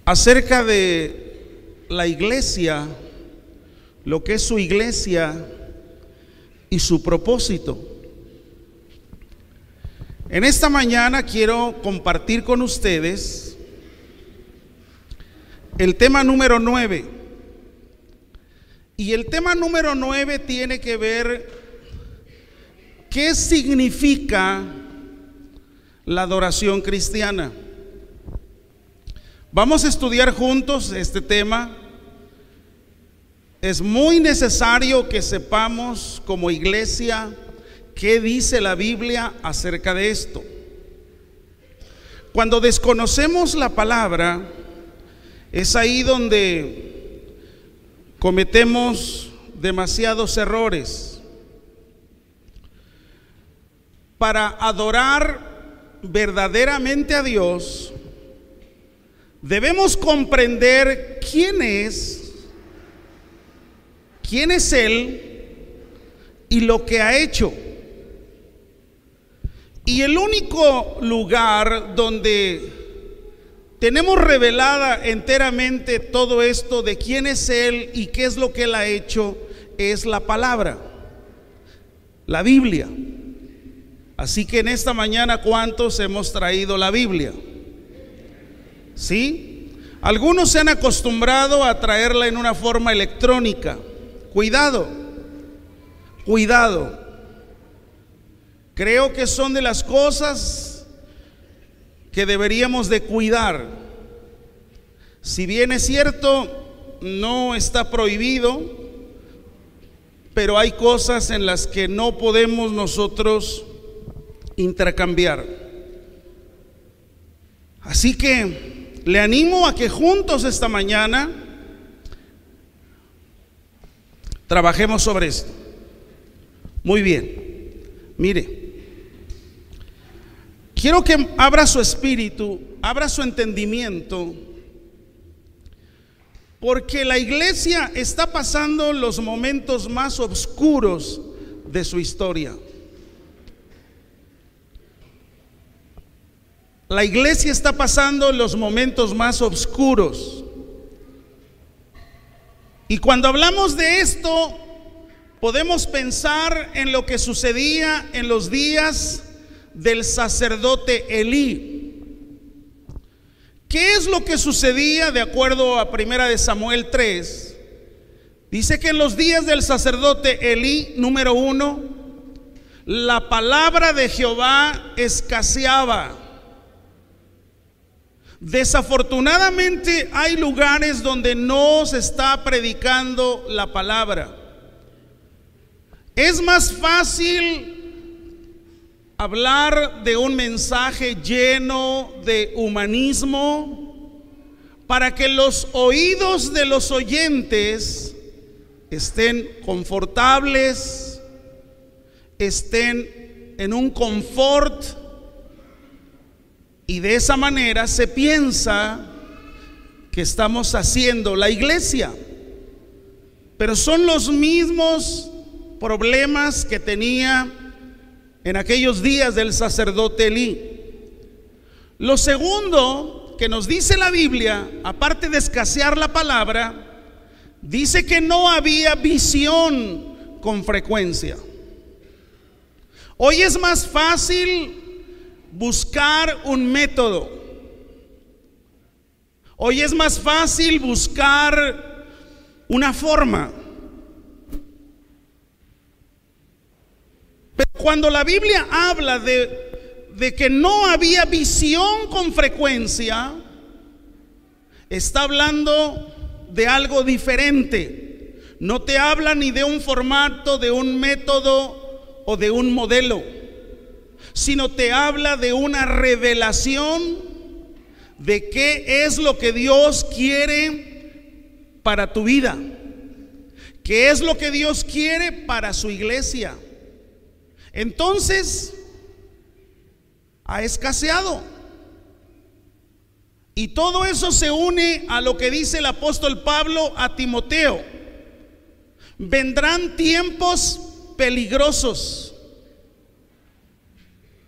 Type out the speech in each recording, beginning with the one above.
acerca de la iglesia, lo que es su iglesia y su propósito. En esta mañana quiero compartir con ustedes el tema número 9. Y el tema número 9 tiene que ver qué significa la adoración cristiana. Vamos a estudiar juntos este tema. Es muy necesario que sepamos como iglesia qué dice la Biblia acerca de esto. Cuando desconocemos la palabra, es ahí donde cometemos demasiados errores. Para adorar verdaderamente a Dios, debemos comprender quién es Él y lo que ha hecho. Y el único lugar donde tenemos revelada enteramente todo esto de quién es Él y qué es lo que Él ha hecho es la palabra, la Biblia. Así que en esta mañana, ¿cuántos hemos traído la Biblia? ¿Sí? Algunos se han acostumbrado a traerla en una forma electrónica. Cuidado, cuidado. Creo que son de las cosas que deberíamos de cuidar. Si bien es cierto, no está prohibido, pero hay cosas en las que no podemos nosotros intercambiar. Así que le animo a que juntos esta mañana trabajemos sobre esto. Muy bien, mire, quiero que abra su espíritu, abra su entendimiento, porque la iglesia está pasando los momentos más oscuros de su historia. La iglesia está pasando los momentos más oscuros. Y cuando hablamos de esto, podemos pensar en lo que sucedía en los días del sacerdote Elí. ¿Qué es lo que sucedía de acuerdo a 1 Samuel 3? Dice que en los días del sacerdote Elí, número 1, la palabra de Jehová escaseaba. Desafortunadamente hay lugares donde no se está predicando la palabra. Es más fácil hablar de un mensaje lleno de humanismo para que los oídos de los oyentes estén confortables, estén en un confort. Y de esa manera se piensa que estamos haciendo la iglesia. Pero son los mismos problemas que tenía en aquellos días del sacerdote Elí. Lo segundo que nos dice la Biblia, aparte de escasear la palabra, dice que no había visión con frecuencia. Hoy es más fácil buscar un método. Hoy es más fácil buscar una forma. Pero cuando la Biblia habla de que no había visión con frecuencia, está hablando de algo diferente. No te habla ni de un formato, de un método o de un modelo, sino te habla de una revelación de qué es lo que Dios quiere para tu vida, qué es lo que Dios quiere para su iglesia. Entonces, ha escaseado. Y todo eso se une a lo que dice el apóstol Pablo a Timoteo: vendrán tiempos peligrosos,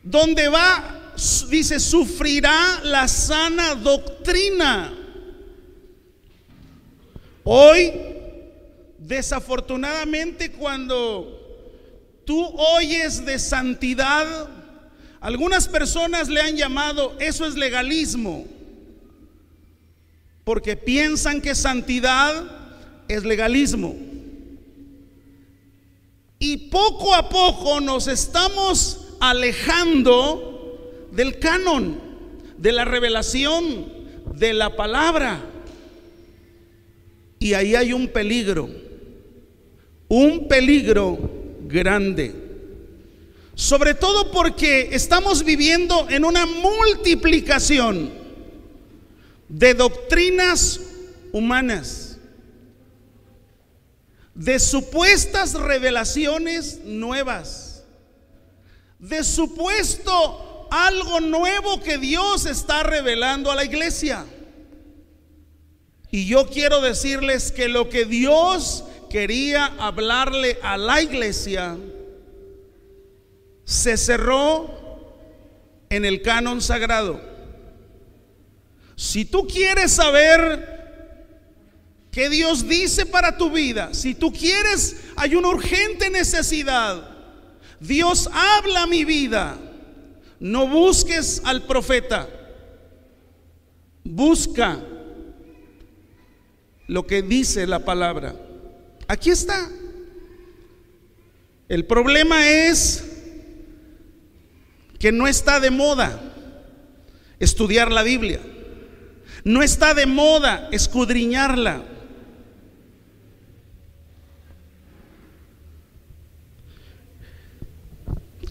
donde dice, sufrirá la sana doctrina. Hoy, desafortunadamente, cuando tú oyes de santidad, algunas personas le han llamado, eso es legalismo, porque piensan que santidad es legalismo. Y poco a poco nos estamos alejando del canon, de la revelación, de la palabra. Y ahí hay un peligro grande. Sobre todo porque estamos viviendo en una multiplicación de doctrinas humanas, de supuestas revelaciones nuevas, de supuesto algo nuevo que Dios está revelando a la iglesia. Y yo quiero decirles que lo que Dios quería hablarle a la iglesia se cerró en el canon sagrado. Si tú quieres saber qué Dios dice para tu vida, si tú quieres, hay una urgente necesidad, Dios habla a mi vida, no busques al profeta, busca lo que dice la palabra. Aquí está. El problema es que no está de moda estudiar la Biblia, no está de moda escudriñarla.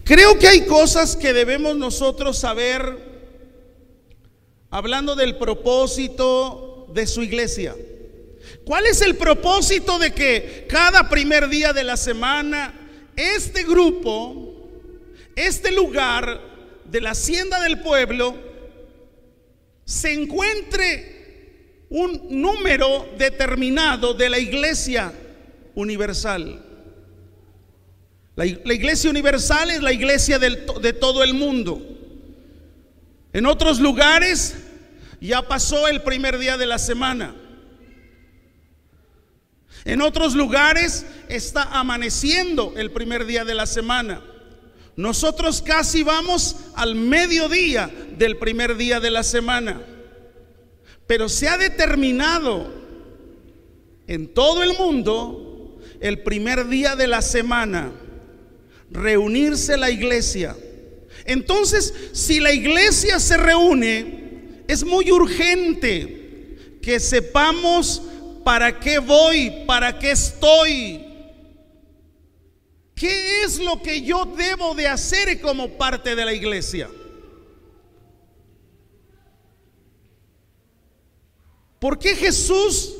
Creo que hay cosas que debemos nosotros saber, hablando del propósito de su iglesia. ¿Cuál es el propósito de que cada primer día de la semana este grupo, este lugar de la hacienda del pueblo, se encuentre un número determinado de la iglesia universal? La iglesia universal es la iglesia de todo el mundo. En otros lugares ya pasó el primer día de la semana. En otros lugares está amaneciendo el primer día de la semana. Nosotros casi vamos al mediodía del primer día de la semana. Pero se ha determinado en todo el mundo el primer día de la semana reunirse la iglesia. Entonces, si la iglesia se reúne, es muy urgente que sepamos para qué voy, para qué estoy, qué es lo que yo debo de hacer como parte de la iglesia. ¿Por qué Jesús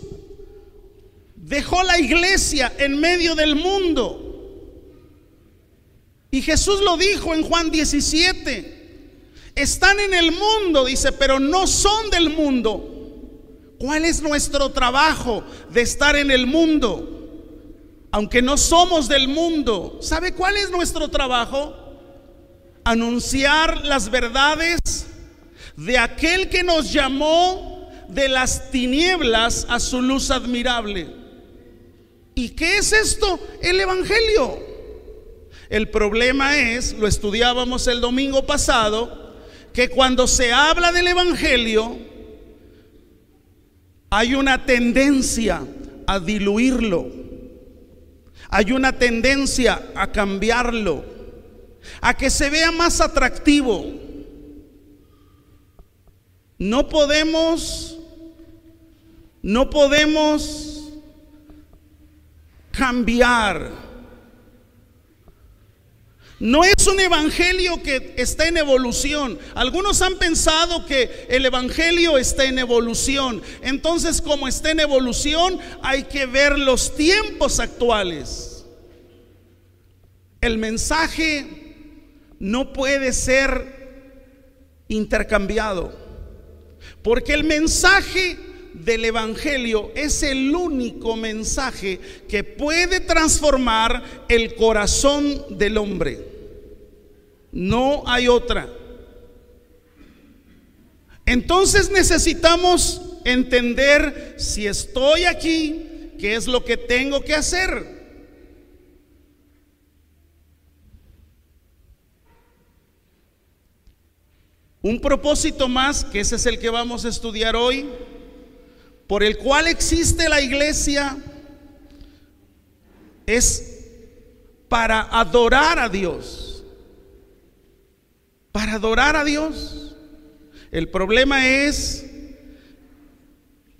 dejó la iglesia en medio del mundo? Y Jesús lo dijo en Juan 17: están en el mundo, dice, pero no son del mundo. ¿Cuál es nuestro trabajo de estar en el mundo? Aunque no somos del mundo, ¿sabe cuál es nuestro trabajo? Anunciar las verdades de aquel que nos llamó de las tinieblas a su luz admirable. ¿Y qué es esto? El evangelio. El problema es, lo estudiábamos el domingo pasado, que cuando se habla del evangelio hay una tendencia a diluirlo, hay una tendencia a cambiarlo, a que se vea más atractivo. No podemos cambiar. No es un evangelio que está en evolución. Algunos han pensado que el evangelio está en evolución. Entonces, como está en evolución, hay que ver los tiempos actuales. El mensaje no puede ser intercambiado, porque el mensaje del evangelio es el único mensaje que puede transformar el corazón del hombre. No hay otra. Entonces necesitamos entender si estoy aquí qué es lo que tengo que hacer. Un propósito más, que ese es el que vamos a estudiar hoy, por el cual existe la iglesia, es para adorar a Dios. Para adorar a Dios. El problema es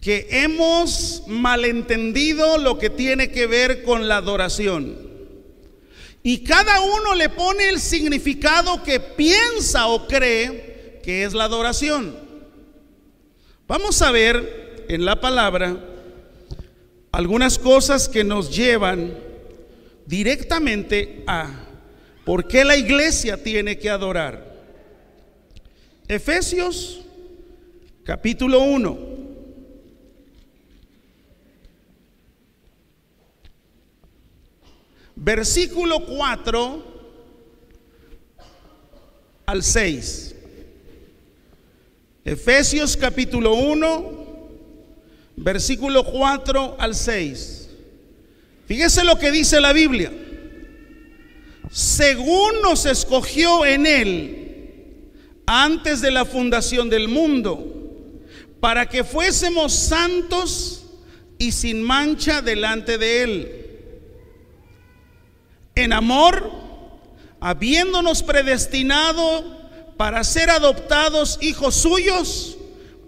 que hemos malentendido lo que tiene que ver con la adoración. Y cada uno le pone el significado que piensa o cree que es la adoración. Vamos a ver en la palabra algunas cosas que nos llevan directamente a por qué la iglesia tiene que adorar. Efesios capítulo 1. Versículo 4 al 6. Efesios capítulo 1, versículo 4 al 6. Fíjese lo que dice la Biblia. Según nos escogió en Él antes de la fundación del mundo, para que fuésemos santos y sin mancha delante de Él. En amor, habiéndonos predestinado para ser adoptados hijos suyos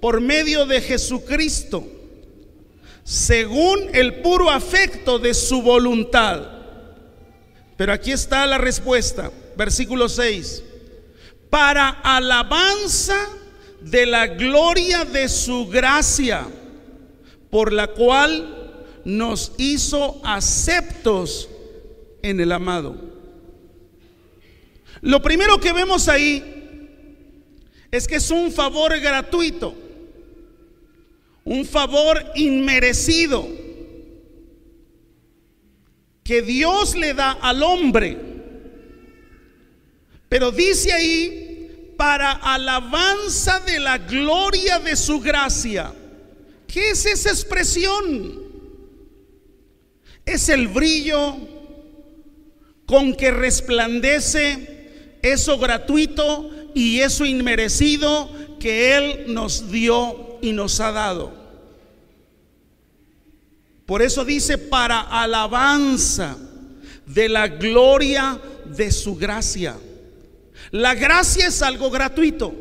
por medio de Jesucristo, según el puro afecto de su voluntad. Pero aquí está la respuesta, versículo 6. Para alabanza de la gloria de su gracia, por la cual nos hizo aceptos en el amado. Lo primero que vemos ahí es que es un favor gratuito, un favor inmerecido que Dios le da al hombre. Pero dice ahí, para alabanza de la gloria de su gracia. ¿Qué es esa expresión? Es el brillo con que resplandece eso gratuito y eso inmerecido que Él nos dio y nos ha dado. Por eso dice, para alabanza de la gloria de su gracia. La gracia es algo gratuito.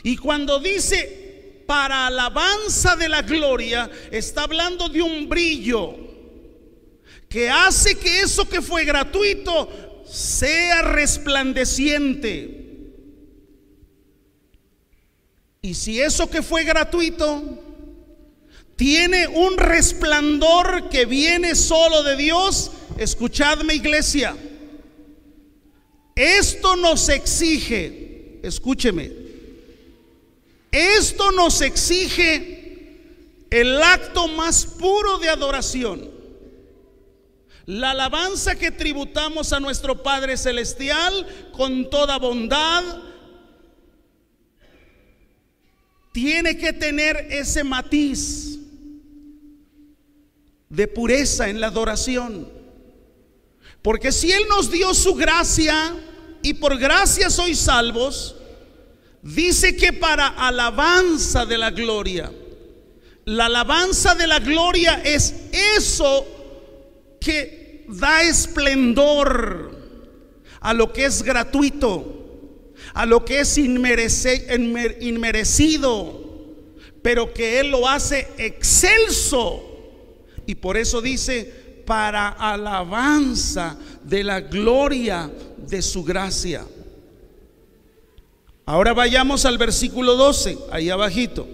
Y cuando dice para alabanza de la gloria, está hablando de un brillo que hace que eso que fue gratuito sea resplandeciente. Y si eso que fue gratuito tiene un resplandor que viene solo de Dios, escuchadme, iglesia, esto nos exige, escúcheme, esto nos exige el acto más puro de adoración. La alabanza que tributamos a nuestro Padre Celestial con toda bondad tiene que tener ese matiz de pureza en la adoración. Porque si Él nos dio su gracia y por gracia sois salvos, dice que para alabanza de la gloria. La alabanza de la gloria es eso que da esplendor a lo que es gratuito, a lo que es inmerecido, pero que Él lo hace excelso. Y por eso dice, para alabanza de la gloria de su gracia. Ahora vayamos al versículo 12, ahí abajito.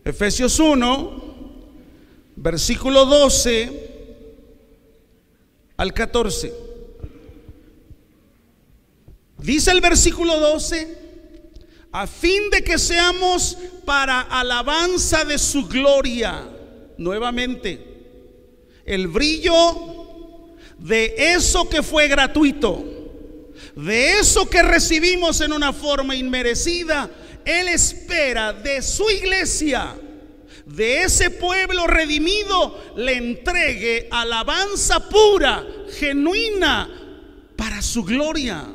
Efesios 1, versículo 12 al 14. Dice el versículo 12, a fin de que seamos para alabanza de su gloria. Nuevamente, el brillo de eso que fue gratuito, de eso que recibimos en una forma inmerecida. Él espera de su iglesia, de ese pueblo redimido le entregue alabanza pura, genuina, para su gloria.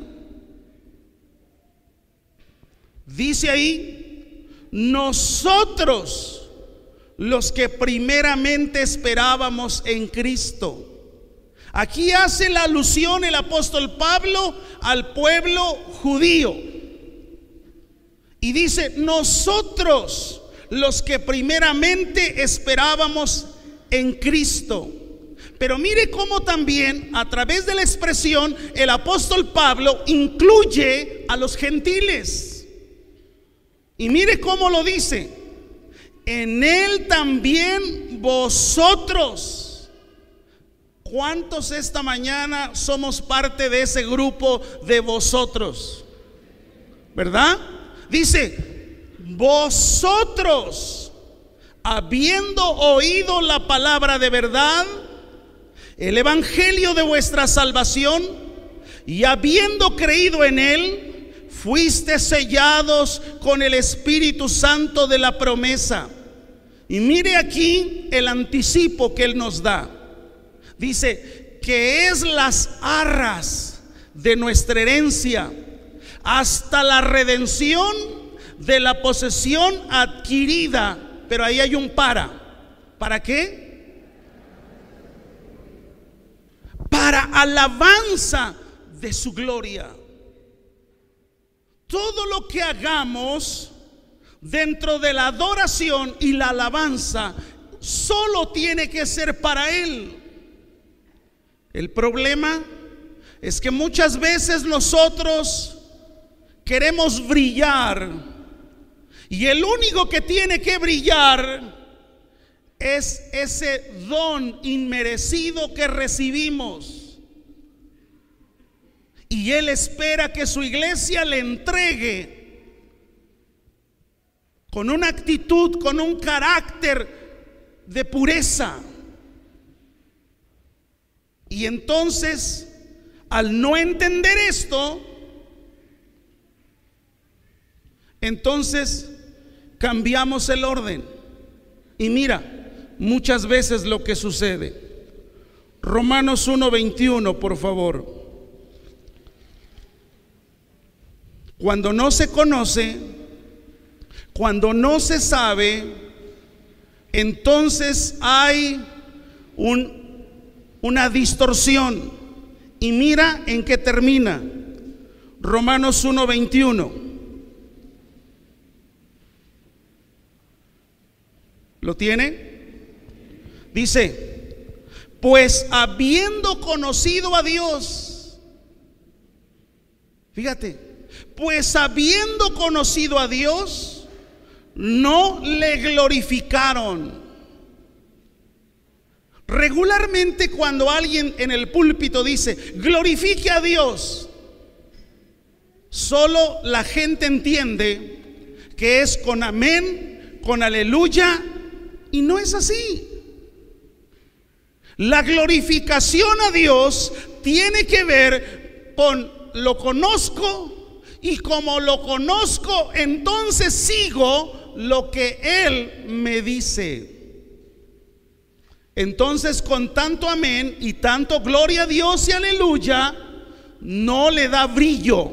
Dice ahí, nosotros los que primeramente esperábamos en Cristo. Aquí hace la alusión el apóstol Pablo al pueblo judío y dice, nosotros los que primeramente esperábamos en Cristo. Pero mire cómo también a través de la expresión el apóstol Pablo incluye a los gentiles. Y mire cómo lo dice: en él también vosotros. ¿Cuántos esta mañana somos parte de ese grupo de vosotros? ¿Verdad? Dice, vosotros, habiendo oído la palabra de verdad, el evangelio de vuestra salvación, y habiendo creído en él, fuiste sellados con el Espíritu Santo de la promesa. Y mire aquí el anticipo que él nos da. Dice que es las arras de nuestra herencia hasta la redención de la posesión adquirida. Pero ahí hay un ¿para qué? Para alabanza de su gloria. Todo lo que hagamos dentro de la adoración y la alabanza solo tiene que ser para él. El problema es que muchas veces nosotros queremos brillar y el único que tiene que brillar es ese don inmerecido que recibimos. Y él espera que su iglesia le entregue con una actitud, con un carácter de pureza. Y entonces, al no entender esto, entonces cambiamos el orden. Y mira, muchas veces lo que sucede. Romanos 1:21, por favor. Cuando no se conoce, cuando no se sabe, entonces hay una distorsión. Y mira en qué termina. Romanos 1:21. ¿Lo tiene? Dice, pues habiendo conocido a Dios, fíjate, pues habiendo conocido a Dios, no le glorificaron. Regularmente cuando alguien en el púlpito dice, glorifique a Dios, solo la gente entiende que es con amén, con aleluya, y no es así. La glorificación a Dios tiene que ver con lo conozco, y como lo conozco, entonces sigo lo que Él me dice. Entonces, con tanto amén y tanto gloria a Dios y aleluya, no le da brillo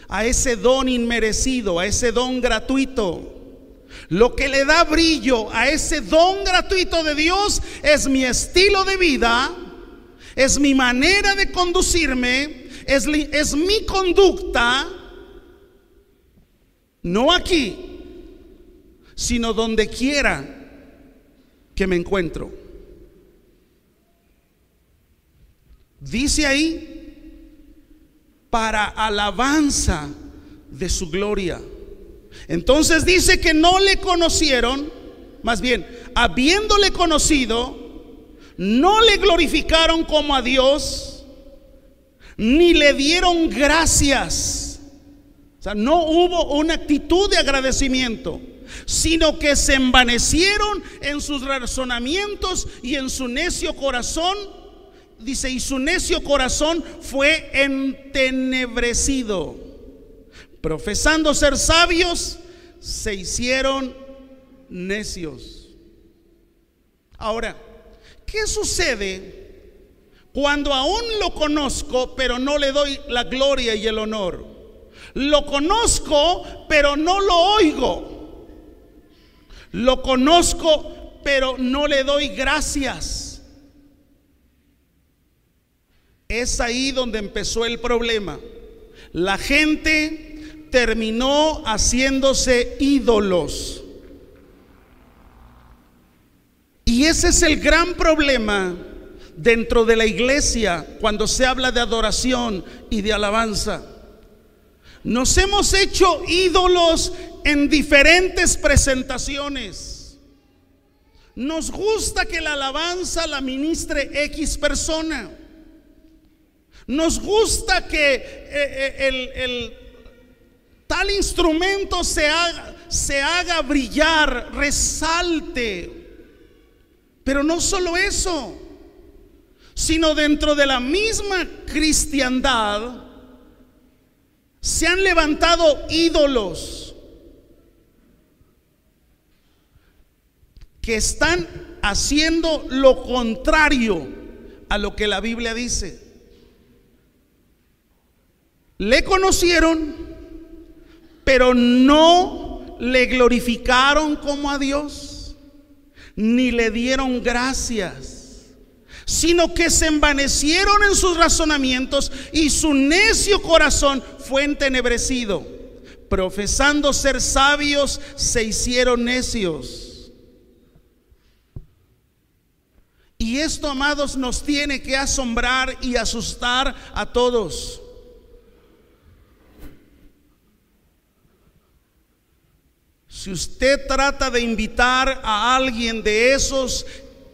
a ese don inmerecido, a ese don gratuito. Lo que le da brillo a ese don gratuito de Dios es mi estilo de vida, es mi manera de conducirme, es mi conducta, no aquí, sino donde quiera que me encuentro. Dice ahí, para alabanza de su gloria. Entonces dice que no le conocieron, más bien, habiéndole conocido, no le glorificaron como a Dios, ni le dieron gracias. O sea, no hubo una actitud de agradecimiento, sino que se envanecieron en sus razonamientos y en su necio corazón. Dice, y su necio corazón fue entenebrecido. Profesando ser sabios, se hicieron necios. Ahora, ¿qué sucede cuando aún lo conozco, pero no le doy la gloria y el honor? Lo conozco, pero no lo oigo. Lo conozco, pero no le doy gracias. Es ahí donde empezó el problema. La gente terminó haciéndose ídolos. Y ese es el gran problema dentro de la iglesia cuando se habla de adoración y de alabanza. Nos hemos hecho ídolos en diferentes presentaciones. Nos gusta que la alabanza la ministre X persona. Nos gusta que el tal instrumento se haga brillar, resalte. Pero no solo eso, sino dentro de la misma cristiandad se han levantado ídolos que están haciendo lo contrario a lo que la Biblia dice. Le conocieron, pero no le glorificaron como a Dios, ni le dieron gracias, sino que se envanecieron en sus razonamientos y su necio corazón fue entenebrecido. Profesando ser sabios, se hicieron necios. Y esto, amados, nos tiene que asombrar y asustar a todos. Si usted trata de invitar a alguien de esos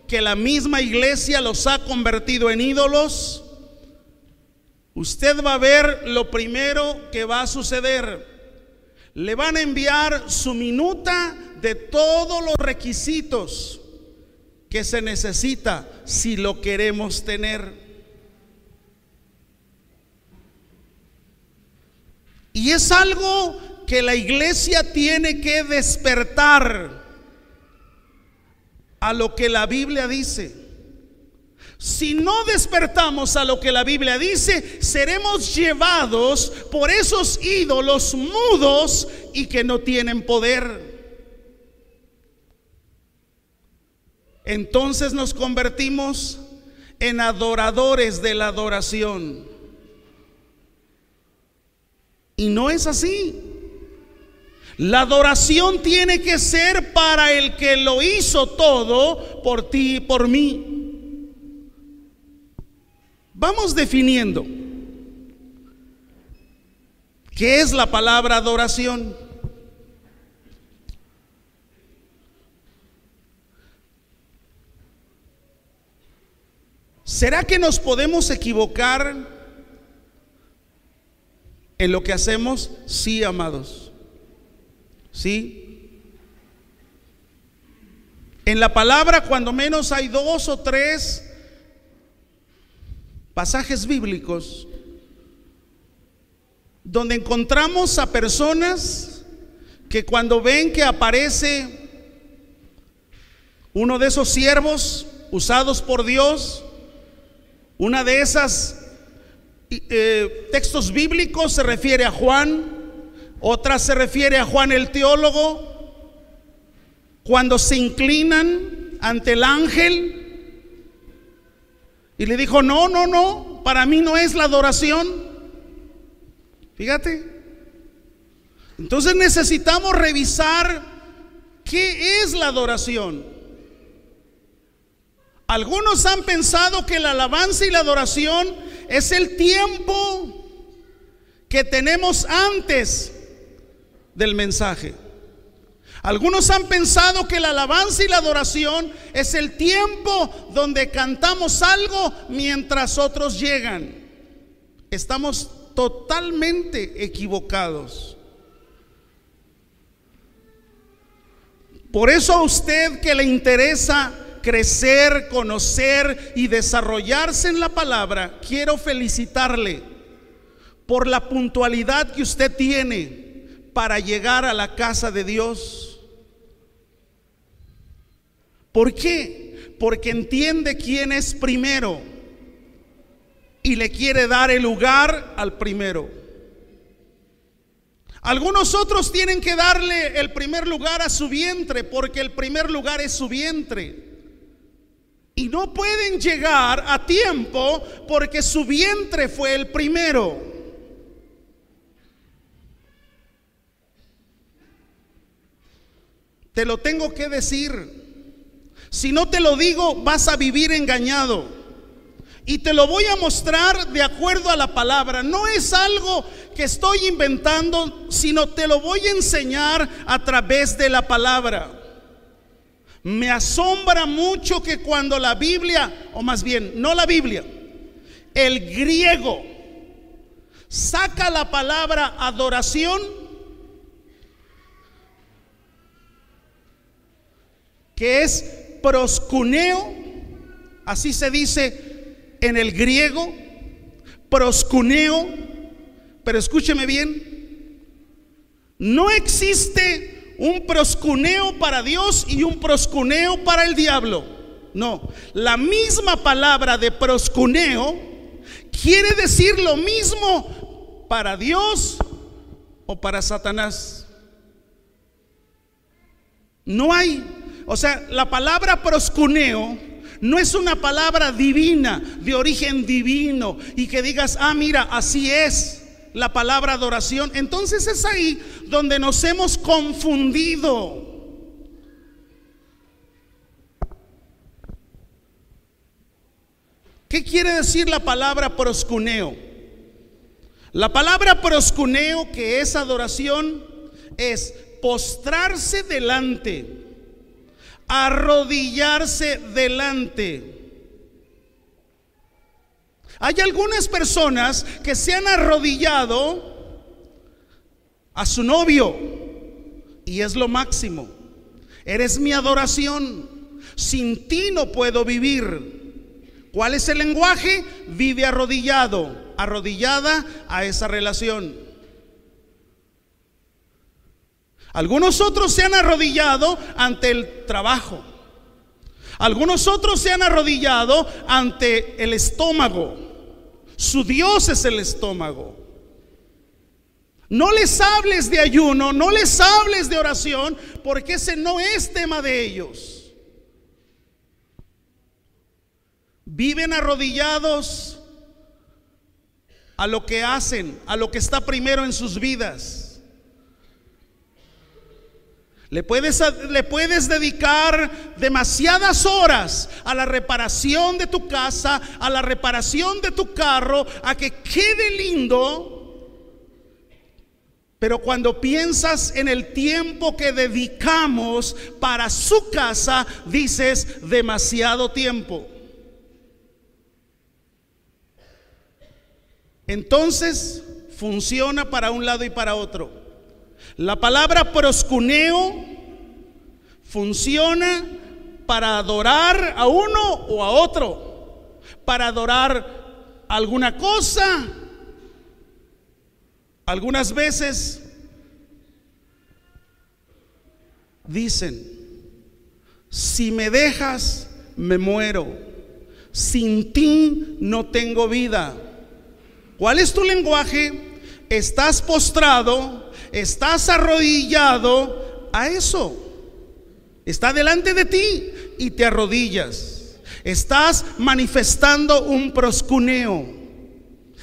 que la misma iglesia los ha convertido en ídolos, usted va a ver lo primero que va a suceder. Le van a enviar su minuta de todos los requisitos que se necesita si lo queremos tener. Y es algo que la iglesia tiene que despertar a lo que la Biblia dice. Si no despertamos a lo que la Biblia dice, seremos llevados por esos ídolos mudos y que no tienen poder. Entonces nos convertimos en adoradores de la adoración. Y no es así. La adoración tiene que ser para el que lo hizo todo por ti y por mí. Vamos definiendo qué es la palabra adoración. ¿Será que nos podemos equivocar en lo que hacemos? Sí, amados. Sí. En la palabra, cuando menos hay 2 o 3 pasajes bíblicos donde encontramos a personas que cuando ven que aparece uno de esos siervos usados por Dios, una de esas textos bíblicos se refiere a Juan, otra se refiere a Juan el teólogo, cuando se inclinan ante el ángel y le dijo: no, para mí no es la adoración. Fíjate. Entonces necesitamos revisar qué es la adoración. Algunos han pensado que la alabanza y la adoración es el tiempo que tenemos antes del mensaje. Algunos han pensado que la alabanza y la adoración es el tiempo donde cantamos algo mientras otros llegan. Estamos totalmente equivocados. Por eso a usted que le interesa crecer, conocer y desarrollarse en la palabra, quiero felicitarle por la puntualidad que usted tiene para llegar a la casa de Dios. ¿Por qué? Porque entiende quién es primero y le quiere dar el lugar al primero. Algunos otros tienen que darle el primer lugar a su vientre, porque el primer lugar es su vientre. Y no pueden llegar a tiempo porque su vientre fue el primero. Te lo tengo que decir. Si no te lo digo, vas a vivir engañado. Y te lo voy a mostrar de acuerdo a la palabra. No es algo que estoy inventando, sino te lo voy a enseñar a través de la palabra. Me asombra mucho que cuando la Biblia, o más bien, no la Biblia, el griego saca la palabra adoración, que es proskuneo, así se dice en el griego, proskuneo, pero escúcheme bien, no existe un proskuneo para Dios y un proskuneo para el diablo. No, la misma palabra de proskuneo quiere decir lo mismo para Dios o para Satanás. No hay, o sea, la palabra proskuneo no es una palabra divina, de origen divino, y que digas, ah, mira, así es la palabra adoración. Entonces es ahí donde nos hemos confundido. ¿Qué quiere decir la palabra proskuneo? La palabra proskuneo, que es adoración, es postrarse delante, arrodillarse delante. Hay algunas personas que se han arrodillado a su novio y es lo máximo. Eres mi adoración, sin ti no puedo vivir. ¿Cuál es el lenguaje? Vive arrodillado, arrodillada a esa relación. Algunos otros se han arrodillado ante el trabajo. Algunos otros se han arrodillado ante el estómago. Su Dios es el estómago. No les hables de ayuno, no les hables de oración, porque ese no es tema de ellos. Viven arrodillados a lo que hacen, a lo que está primero en sus vidas. Le puedes dedicar demasiadas horas a la reparación de tu casa, a la reparación de tu carro, a que quede lindo. Pero cuando piensas en el tiempo que dedicamos para su casa, dices demasiado tiempo. Entonces funciona para un lado y para otro. La palabra proskuneo funciona para adorar a uno o a otro, para adorar alguna cosa. Algunas veces dicen, si me dejas me muero, sin ti no tengo vida. ¿Cuál es tu lenguaje? Estás postrado, estás arrodillado a eso. Está delante de ti y te arrodillas. Estás manifestando un proskuneo.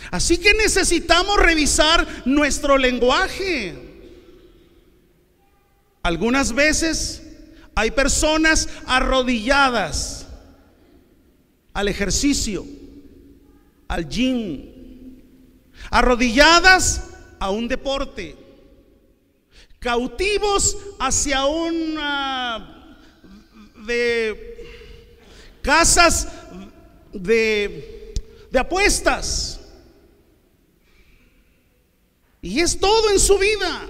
Así que necesitamos revisar nuestro lenguaje. Algunas veces hay personas arrodilladas al ejercicio, al gym, arrodilladas a un deporte, cautivos hacia una de casas de apuestas, y es todo en su vida.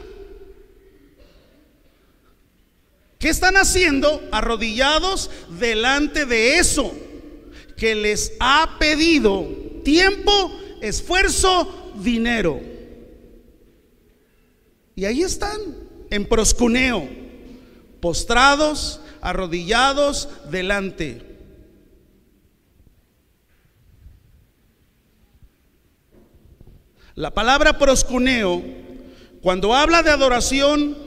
¿Qué están haciendo? Arrodillados delante de eso que les ha pedido tiempo, esfuerzo, dinero. Y ahí están, en proskuneo, postrados, arrodillados delante. La palabra proskuneo, cuando habla de adoración,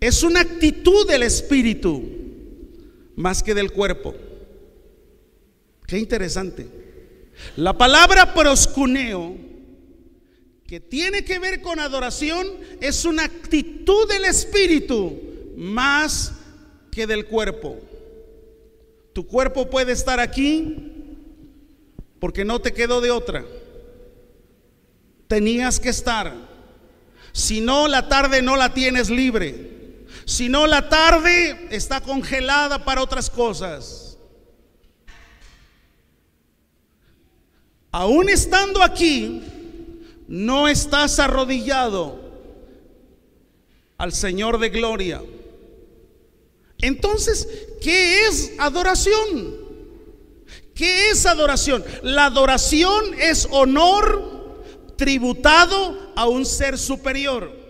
es una actitud del espíritu más que del cuerpo. Qué interesante. La palabra proskuneo, que tiene que ver con adoración, es una actitud del espíritu más que del cuerpo. Tu cuerpo puede estar aquí porque no te quedó de otra. Tenías que estar. Si no, la tarde no la tienes libre. Si no, la tarde está congelada para otras cosas. Aún estando aquí, no estás arrodillado al Señor de gloria. Entonces, ¿qué es adoración? ¿Qué es adoración? La adoración es honor tributado a un ser superior.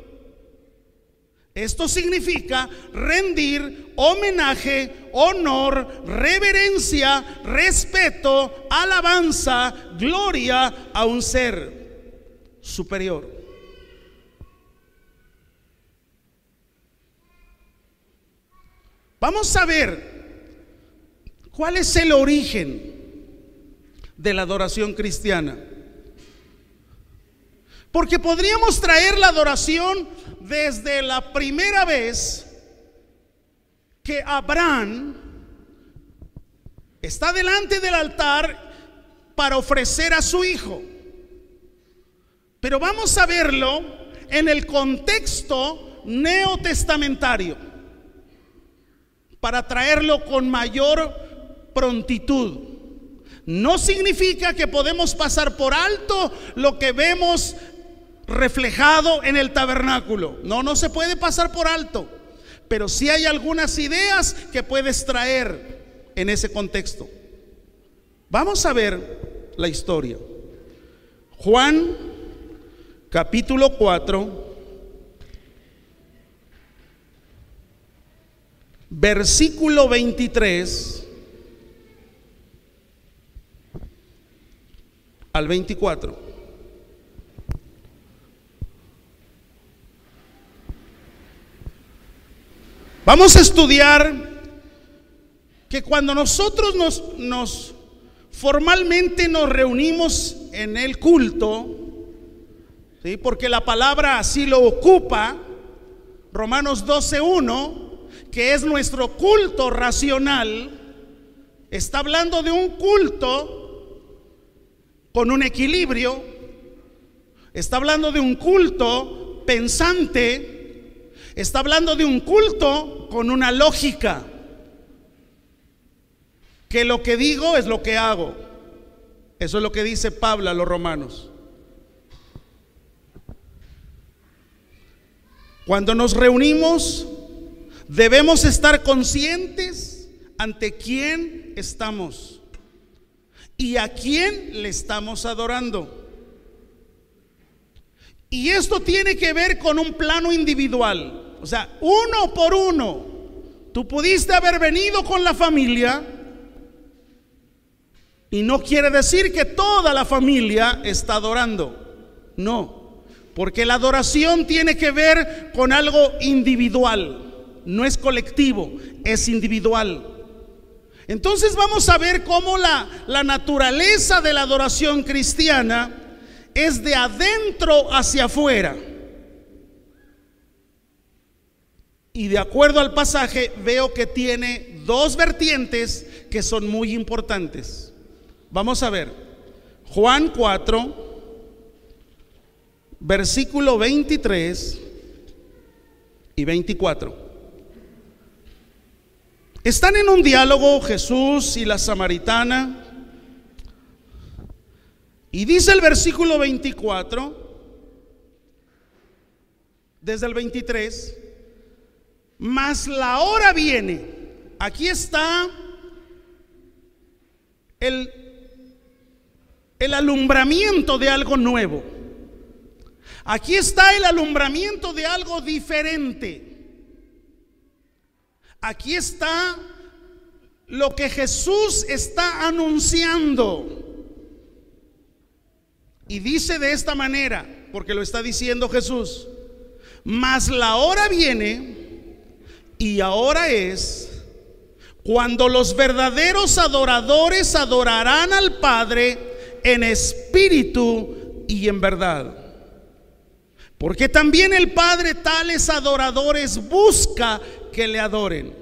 Esto significa rendir homenaje, honor, reverencia, respeto, alabanza, gloria a un ser superior. Vamos a ver cuál es el origen de la adoración cristiana. Porque podríamos traer la adoración desde la primera vez que Abraham está delante del altar para ofrecer a su hijo. Pero vamos a verlo en el contexto neotestamentario para traerlo con mayor prontitud. No significa que podemos pasar por alto lo que vemos reflejado en el tabernáculo. No se puede pasar por alto, pero sí hay algunas ideas que puedes traer en ese contexto. Vamos a ver la historia. Juan capítulo 4, versículo 23 al 24. Vamos a estudiar que cuando nosotros formalmente nos reunimos en el culto, ¿sí? Porque la palabra así lo ocupa, Romanos 12:1, que es nuestro culto racional, está hablando de un culto con un equilibrio, está hablando de un culto pensante, está hablando de un culto con una lógica, que lo que digo es lo que hago. Eso es lo que dice Pablo a los romanos. Cuando nos reunimos, debemos estar conscientes ante quién estamos y a quién le estamos adorando. Y esto tiene que ver con un plano individual, o sea, uno por uno. Tú pudiste haber venido con la familia y no quiere decir que toda la familia está adorando. No, porque la adoración tiene que ver con algo individual, no es colectivo, es individual. Entonces vamos a ver cómo la naturaleza de la adoración cristiana es de adentro hacia afuera. Y de acuerdo al pasaje veo que tiene dos vertientes que son muy importantes. Vamos a ver Juan 4, versículo 23 y 24. Están en un diálogo Jesús y la samaritana. Y dice el versículo 24, desde el 23, mas la hora viene. Aquí está el alumbramiento de algo nuevo. Aquí está el alumbramiento de algo diferente. Aquí está lo que Jesús está anunciando. Y dice de esta manera, porque lo está diciendo Jesús: mas la hora viene, y ahora es, cuando los verdaderos adoradores adorarán al Padre en espíritu y en verdad. Porque también el Padre tales adoradores busca que le adoren.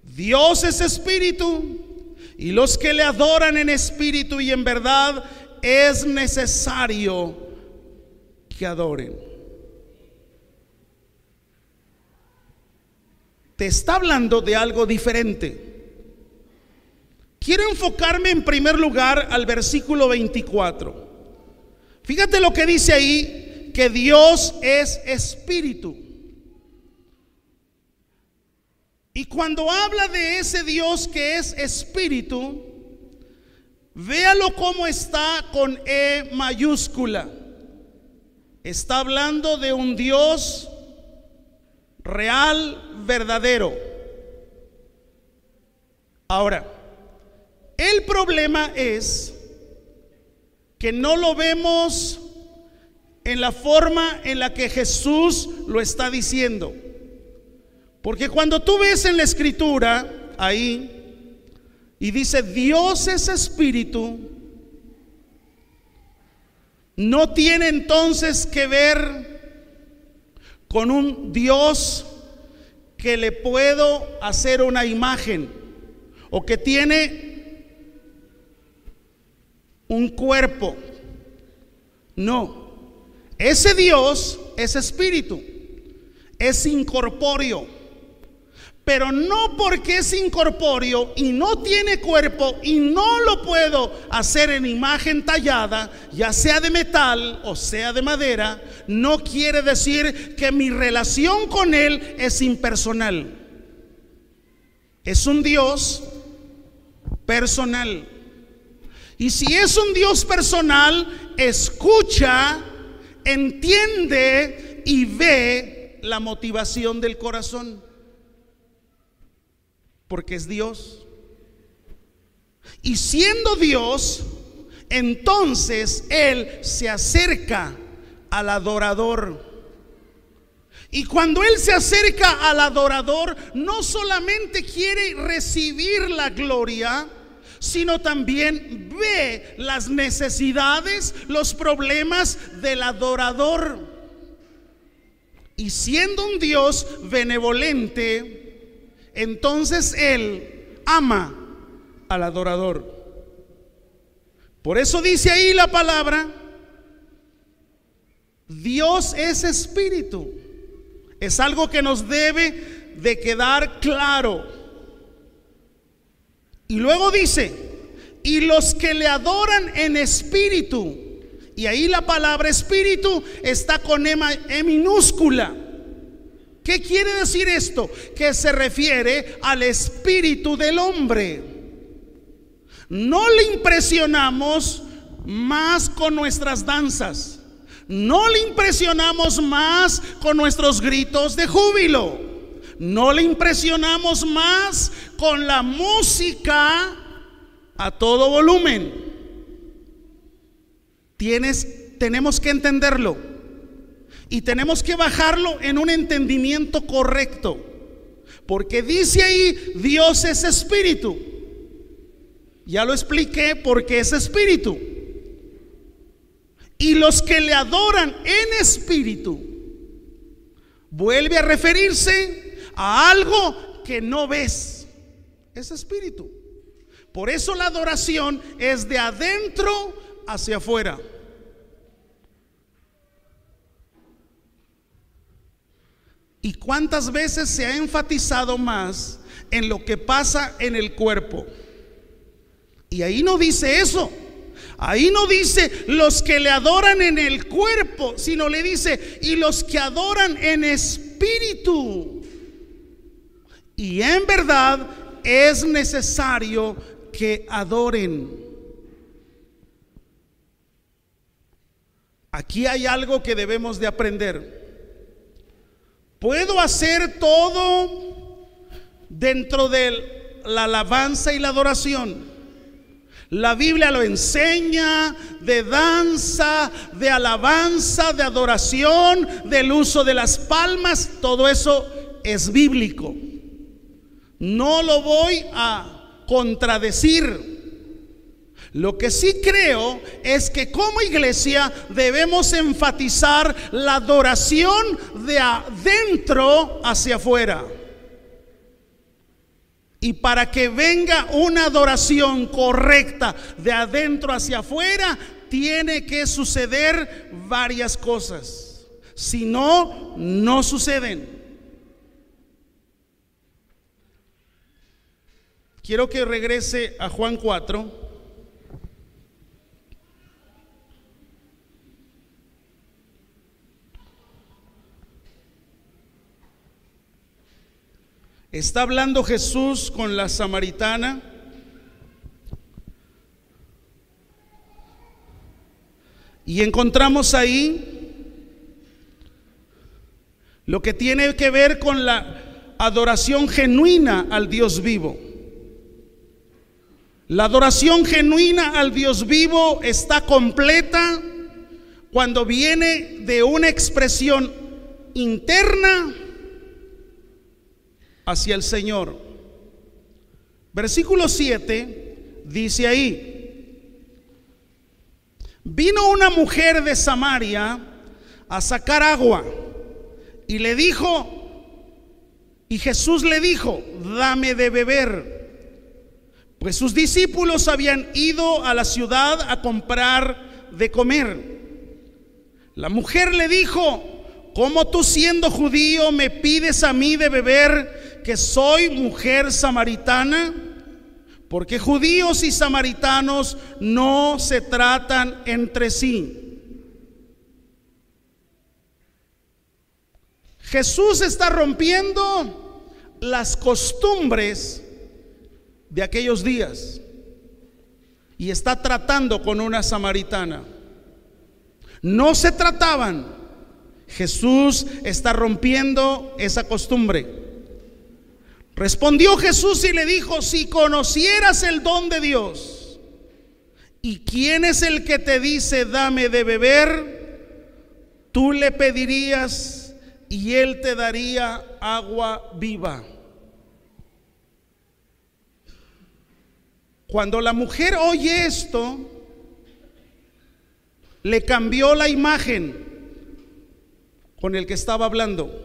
Dios es espíritu, y los que le adoran en espíritu y en verdad es necesario que adoren. Te está hablando de algo diferente. Quiero enfocarme en primer lugar al versículo 24. Fíjate lo que dice ahí, que Dios es espíritu. Y cuando habla de ese Dios que es espíritu, véalo cómo está con E mayúscula. Está hablando de un Dios real, verdadero. Ahora, el problema es que no lo vemos en la forma en la que Jesús lo está diciendo. Porque cuando tú ves en la escritura ahí y dice Dios es espíritu, no tiene entonces que ver con un Dios que le puedo hacer una imagen o que tiene un cuerpo. No, ese Dios es espíritu, es incorpóreo. Pero no porque es incorpóreo y no tiene cuerpo y no lo puedo hacer en imagen tallada, ya sea de metal o sea de madera, no quiere decir que mi relación con Él es impersonal. Es un Dios personal. Y si es un Dios personal, escucha, entiende y ve la motivación del corazón. Porque es Dios. Y siendo Dios, entonces Él se acerca al adorador. Y cuando Él se acerca al adorador, no solamente quiere recibir la gloria, sino también ve las necesidades, los problemas del adorador. Y siendo un Dios benevolente, entonces Él ama al adorador. Por eso dice ahí la palabra, Dios es espíritu. Es algo que nos debe de quedar claro. Y luego dice, y los que le adoran en espíritu. Y ahí la palabra espíritu está con E minúscula. ¿Qué quiere decir esto? Que se refiere al espíritu del hombre. No le impresionamos más con nuestras danzas. No le impresionamos más con nuestros gritos de júbilo. No le impresionamos más con la música a todo volumen. Tenemos que entenderlo. Y tenemos que bajarlo en un entendimiento correcto. Porque dice ahí, Dios es espíritu. Ya lo expliqué, porque es espíritu. Y los que le adoran en espíritu, vuelve a referirse a algo que no ves. Es espíritu. Por eso la adoración es de adentro hacia afuera. ¿Y cuántas veces se ha enfatizado más en lo que pasa en el cuerpo? Y ahí no dice eso. Ahí no dice los que le adoran en el cuerpo, sino le dice y los que adoran en espíritu. Y en verdad es necesario que adoren. Aquí hay algo que debemos de aprender. Puedo hacer todo dentro de la alabanza y la adoración. La Biblia lo enseña de danza, de alabanza, de adoración, del uso de las palmas. Todo eso es bíblico. No lo voy a contradecir. Lo que sí creo es que como iglesia debemos enfatizar la adoración de adentro hacia afuera. Y para que venga una adoración correcta de adentro hacia afuera, tiene que suceder varias cosas. Si no, no suceden. Quiero que regrese a Juan 4. Está hablando Jesús con la samaritana. Y encontramos ahí lo que tiene que ver con la adoración genuina al Dios vivo. La adoración genuina al Dios vivo está completa cuando viene de una expresión interna hacia el Señor. Versículo 7 dice ahí: vino una mujer de Samaria a sacar agua y le dijo, y Jesús le dijo: dame de beber, pues sus discípulos habían ido a la ciudad a comprar de comer. La mujer le dijo: ¿cómo tú, siendo judío, me pides a mí de beber, que soy mujer samaritana? Porque judíos y samaritanos no se tratan entre sí. Jesús está rompiendo las costumbres de aquellos días y está tratando con una samaritana. No se trataban. Jesús está rompiendo esa costumbre. Respondió Jesús y le dijo: si conocieras el don de Dios y quién es el que te dice dame de beber, tú le pedirías y él te daría agua viva. Cuando la mujer oye esto, le cambió la imagen con el que estaba hablando.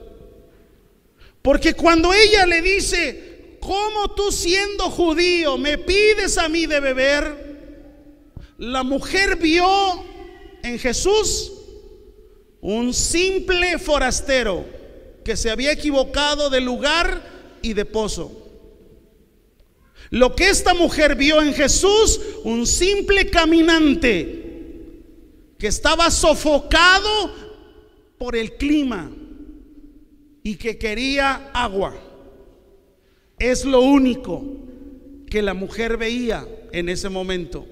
Porque cuando ella le dice: ¿cómo tú, siendo judío, me pides a mí de beber?, la mujer vio en Jesús un simple forastero que se había equivocado de lugar y de pozo. Lo que esta mujer vio en Jesús, un simple caminante que estaba sofocado por el clima y que quería agua. Es lo único que la mujer veía en ese momento.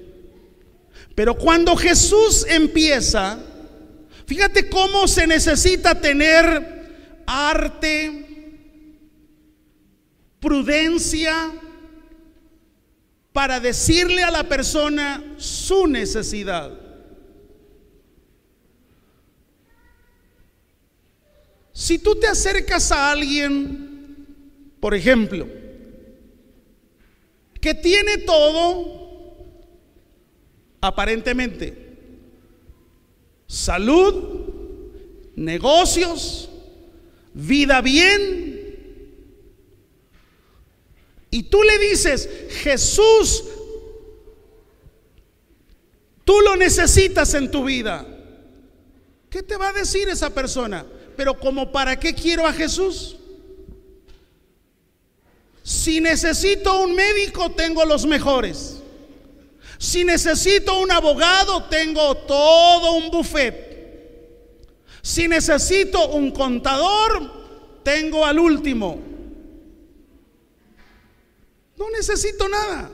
Pero cuando Jesús empieza, fíjate cómo se necesita tener arte, prudencia, para decirle a la persona su necesidad. Si tú te acercas a alguien, por ejemplo, que tiene todo, aparentemente, salud, negocios, vida bien, y tú le dices: Jesús, tú lo necesitas en tu vida, ¿qué te va a decir esa persona? Pero ¿como para qué quiero a Jesús? Si necesito un médico, tengo los mejores. Si necesito un abogado, tengo todo un buffet. Si necesito un contador, tengo al último. No necesito nada.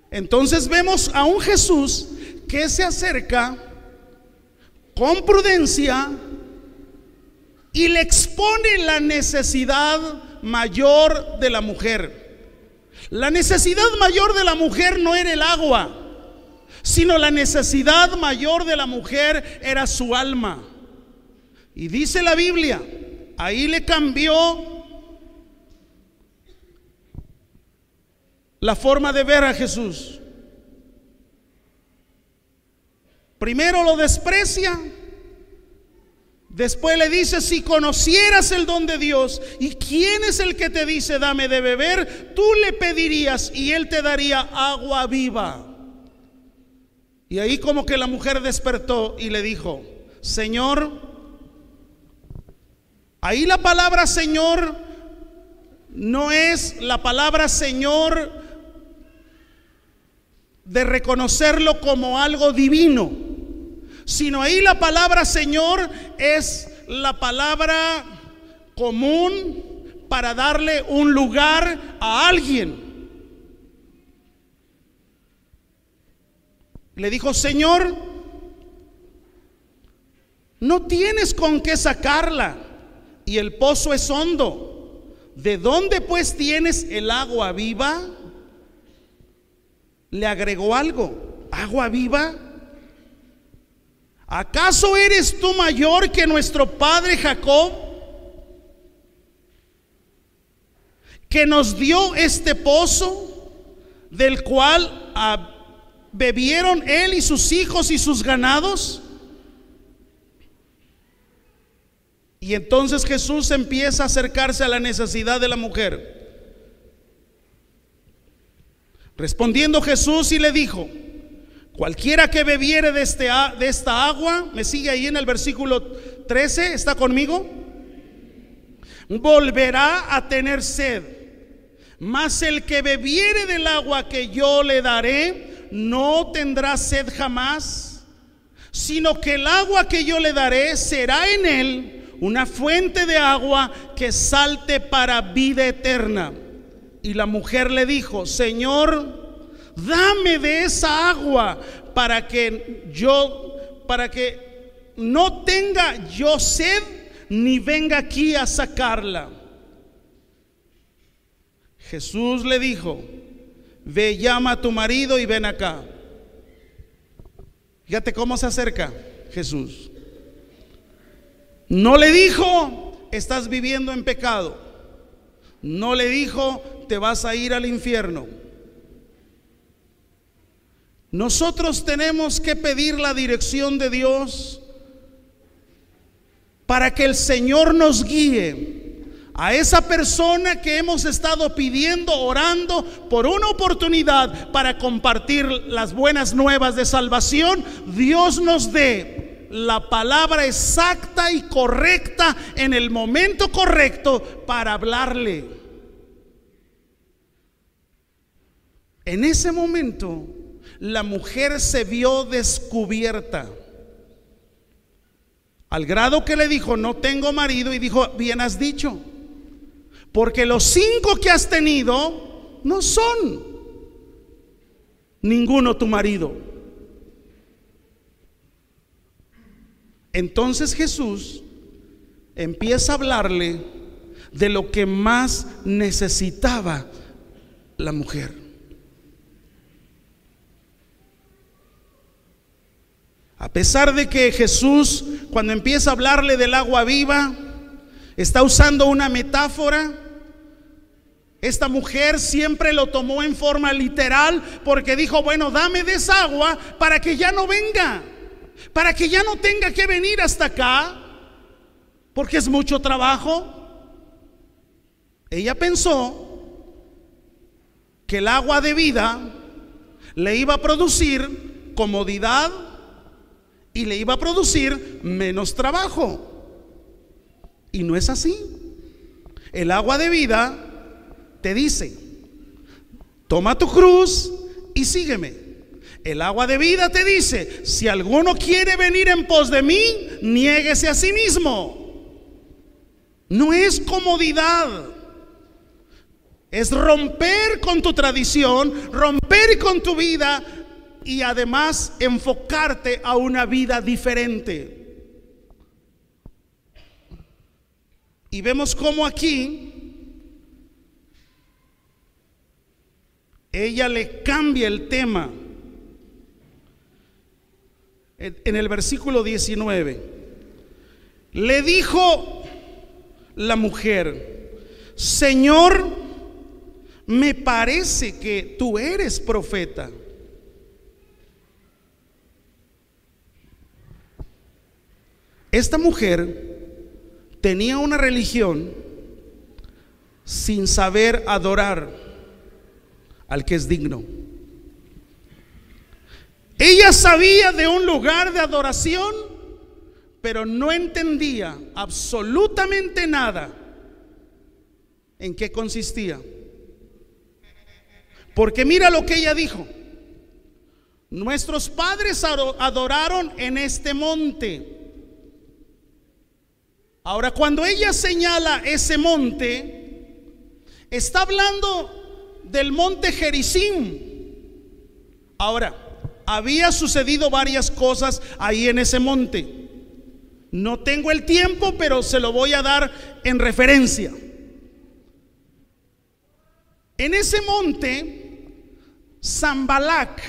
Entonces vemos a un Jesús que se acerca con prudencia y le expone la necesidad mayor de la mujer. La necesidad mayor de la mujer no era el agua, sino la necesidad mayor de la mujer era su alma. Y dice la Biblia, ahí le cambió la forma de ver a Jesús. Primero lo desprecia, después le dice: si conocieras el don de Dios y quién es el que te dice dame de beber, tú le pedirías y él te daría agua viva. Y ahí como que la mujer despertó y le dijo: Señor. Ahí la palabra Señor no es la palabra Señor de reconocerlo como algo divino, sino ahí la palabra Señor es la palabra común para darle un lugar a alguien. Le dijo: Señor, no tienes con qué sacarla y el pozo es hondo. ¿De dónde pues tienes el agua viva? Le agregó algo: ¿agua viva? ¿Acaso eres tú mayor que nuestro padre Jacob, que nos dio este pozo, del cual bebieron él y sus hijos y sus ganados? Y entonces Jesús empieza a acercarse a la necesidad de la mujer. Respondiendo Jesús y le dijo: cualquiera que bebiere de esta agua, me sigue ahí en el versículo 13, ¿está conmigo? Volverá a tener sed, mas el que bebiere del agua que yo le daré, no tendrá sed jamás, sino que el agua que yo le daré será en él una fuente de agua que salte para vida eterna. Y la mujer le dijo: Señor, dame de esa agua para que no tenga yo sed ni venga aquí a sacarla. Jesús le dijo: ve, llama a tu marido y ven acá. Fíjate cómo se acerca Jesús. No le dijo: estás viviendo en pecado. No le dijo: te vas a ir al infierno. Nosotros tenemos que pedir la dirección de Dios para que el Señor nos guíe a esa persona que hemos estado pidiendo, orando por una oportunidad para compartir las buenas nuevas de salvación. Dios nos dé la palabra exacta y correcta en el momento correcto para hablarle. En ese momento la mujer se vio descubierta, al grado que le dijo: no tengo marido. Y dijo: bien has dicho, porque los 5 que has tenido no son ninguno tu marido. Entonces Jesús empieza a hablarle de lo que más necesitaba la mujer. A pesar de que Jesús, cuando empieza a hablarle del agua viva, está usando una metáfora, esta mujer siempre lo tomó en forma literal, porque dijo: bueno, dame de esa agua para que ya no venga, para que ya no tenga que venir hasta acá, porque es mucho trabajo. Ella pensó que el agua de vida le iba a producir comodidad y le iba a producir menos trabajo. Y no es así. El agua de vida te dice: toma tu cruz y sígueme. El agua de vida te dice: si alguno quiere venir en pos de mí, niéguese a sí mismo. No es comodidad, es romper con tu tradición, romper con tu vida y además enfocarte a una vida diferente. Y vemos cómo aquí ella le cambia el tema. En el versículo 19 le dijo la mujer: Señor, me parece que tú eres profeta. Esta mujer tenía una religión sin saber adorar al que es digno. Ella sabía de un lugar de adoración, pero no entendía absolutamente nada en qué consistía. Porque mira lo que ella dijo: nuestros padres adoraron en este monte. Ahora, cuando ella señala ese monte, está hablando del monte Gerizim. Ahora, había sucedido varias cosas ahí en ese monte. No tengo el tiempo, pero se lo voy a dar en referencia. En ese monte, Sanbalat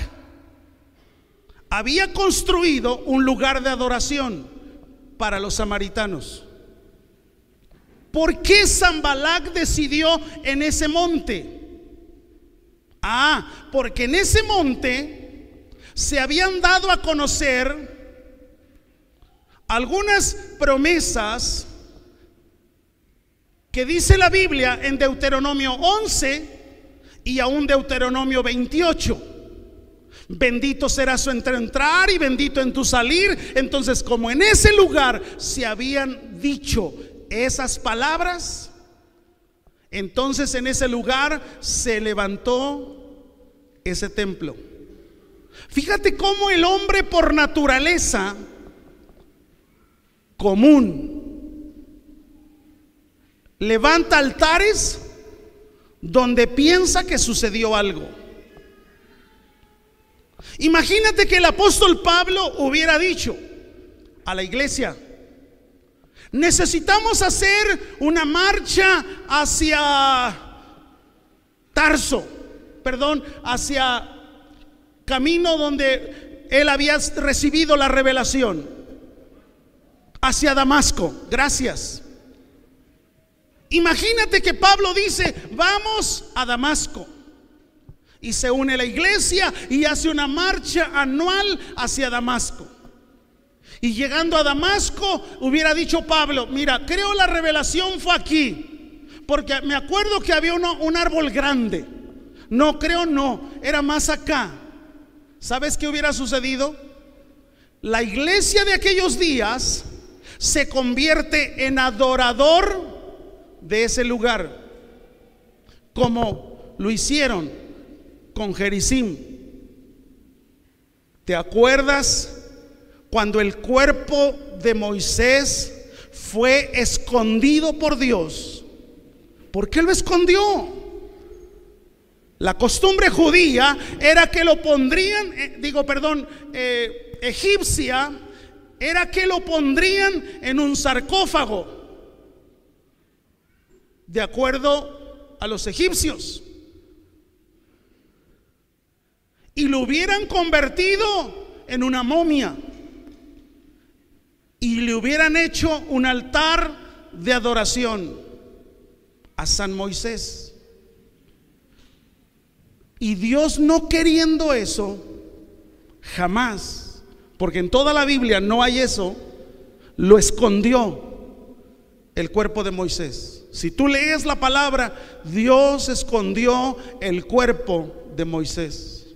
había construido un lugar de adoración para los samaritanos. ¿Por qué Sanbalat decidió en ese monte? Porque en ese monte se habían dado a conocer algunas promesas que dice la Biblia en Deuteronomio 11 y aún Deuteronomio 28. Bendito será su entrar y bendito en tu salir. Entonces, como en ese lugar se habían dicho esas palabras, entonces en ese lugar se levantó ese templo. Fíjate cómo el hombre, por naturaleza común, levanta altares donde piensa que sucedió algo. Imagínate que el apóstol Pablo hubiera dicho a la iglesia: necesitamos hacer una marcha hacia Tarso, hacia camino donde él había recibido la revelación, hacia Damasco. Gracias. Imagínate que Pablo dice: vamos a Damasco, y se une la iglesia y hace una marcha anual hacia Damasco. Y llegando a Damasco, hubiera dicho Pablo: mira, creo la revelación fue aquí, porque me acuerdo que había un árbol grande. No, creo no, era más acá. ¿Sabes qué hubiera sucedido? La iglesia de aquellos días se convierte en adorador de ese lugar, como lo hicieron con Gerizim. ¿Te acuerdas cuando el cuerpo de Moisés fue escondido por Dios? ¿Por qué lo escondió? La costumbre judía era que lo pondrían, egipcia, era que lo pondrían en un sarcófago, de acuerdo a los egipcios, y lo hubieran convertido en una momia y le hubieran hecho un altar de adoración a San Moisés. Y Dios, no queriendo eso, jamás, porque en toda la Biblia no hay eso, lo escondió el cuerpo de Moisés. Si tú lees la palabra, Dios escondió el cuerpo de Moisés.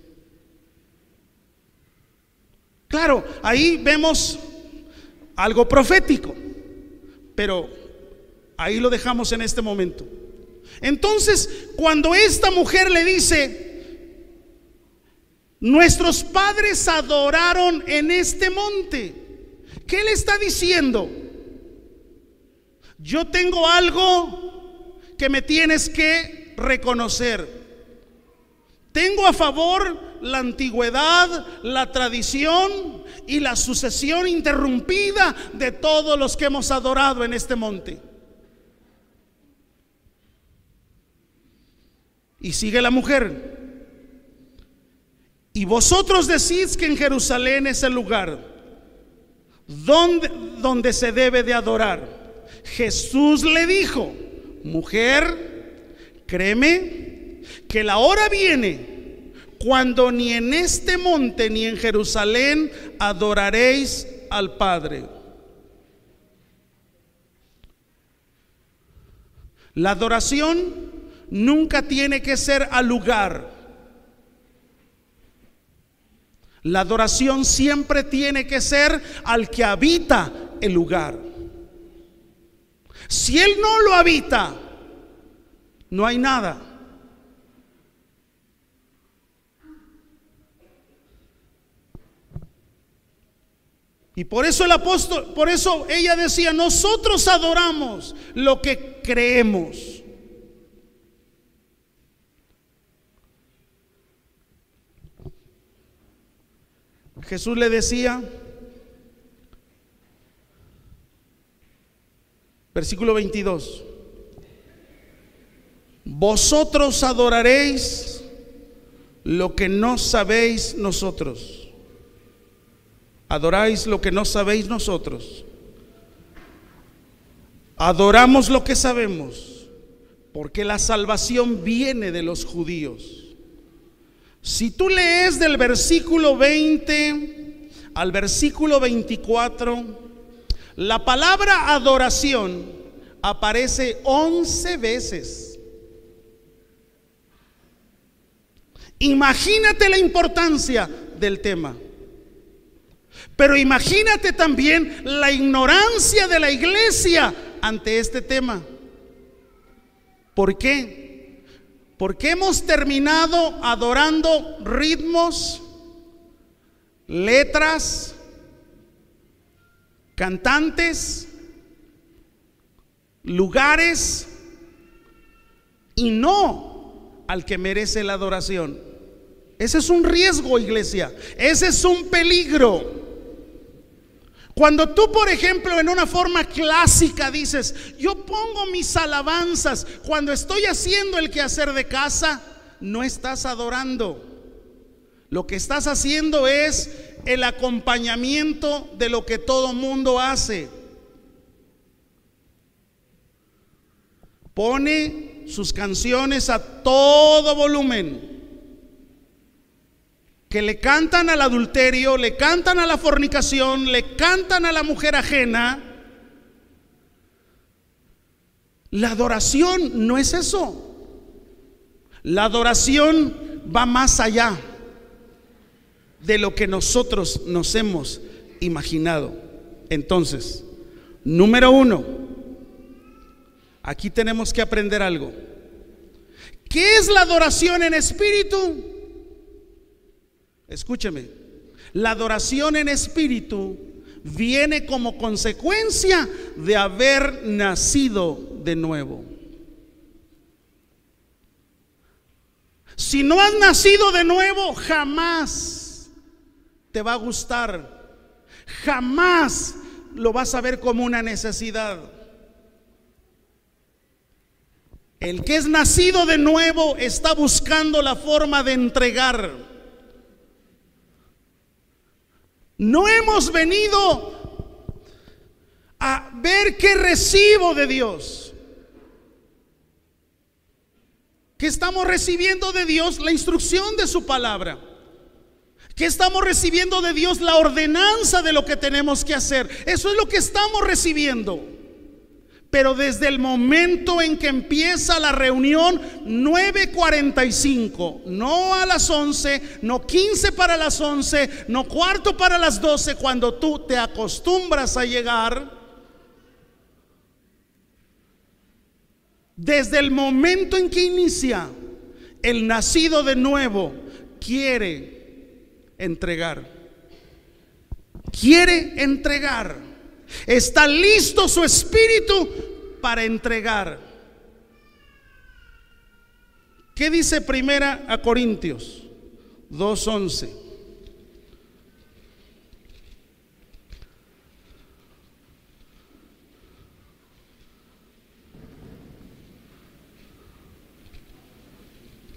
Claro, ahí vemos algo profético, pero ahí lo dejamos en este momento. Entonces, cuando esta mujer le dice: nuestros padres adoraron en este monte, ¿qué le está diciendo? Yo tengo algo que me tienes que reconocer. Tengo a favor la antigüedad, la tradición y la sucesión interrumpida de todos los que hemos adorado en este monte. Y sigue la mujer. Y vosotros decís que en Jerusalén es el lugar donde se debe de adorar. Jesús le dijo: mujer, créeme que la hora viene cuando ni en este monte ni en Jerusalén adoraréis al Padre. La adoración nunca tiene que ser al lugar. La adoración siempre tiene que ser al que habita el lugar. Si Él no lo habita, no hay nada. Y por eso el apóstol, por eso ella decía: nosotros adoramos lo que creemos. Jesús le decía, versículo 22: vosotros adoraréis lo que no sabéis nosotros. Adoráis lo que no sabéis nosotros. Adoramos lo que sabemos, porque la salvación viene de los judíos. Si tú lees del versículo 20 al versículo 24, la palabra adoración aparece 11 veces. Imagínate la importancia del tema. Pero imagínate también la ignorancia de la iglesia ante este tema. ¿Por qué? Porque hemos terminado adorando ritmos, letras, cantantes, lugares, y no al que merece la adoración. Ese es un riesgo, iglesia. Ese es un peligro. Cuando tú, por ejemplo, en una forma clásica dices: yo pongo mis alabanzas cuando estoy haciendo el quehacer de casa, no estás adorando. Lo que estás haciendo es el acompañamiento de lo que todo mundo hace. Pone sus canciones a todo volumen, que le cantan al adulterio, le cantan a la fornicación, le cantan a la mujer ajena. La adoración no es eso. La adoración va más allá de lo que nosotros nos hemos imaginado. Entonces, número uno, aquí tenemos que aprender algo. ¿Qué es la adoración en espíritu? Escúcheme, la adoración en espíritu viene como consecuencia de haber nacido de nuevo. Si no has nacido de nuevo, jamás te va a gustar, jamás lo vas a ver como una necesidad. El que es nacido de nuevo está buscando la forma de entregar. No hemos venido a ver qué recibo de Dios. ¿Qué estamos recibiendo de Dios? La instrucción de su palabra. ¿Qué estamos recibiendo de Dios? La ordenanza de lo que tenemos que hacer. Eso es lo que estamos recibiendo. Pero desde el momento en que empieza la reunión, 9:45, no a las 11, no 15 para las 11, no cuarto para las 12, cuando tú te acostumbras a llegar, desde el momento en que inicia, el nacido de nuevo quiere entregar. Quiere entregar. Está listo su espíritu para entregar. ¿Qué dice Primera a Corintios 2:11?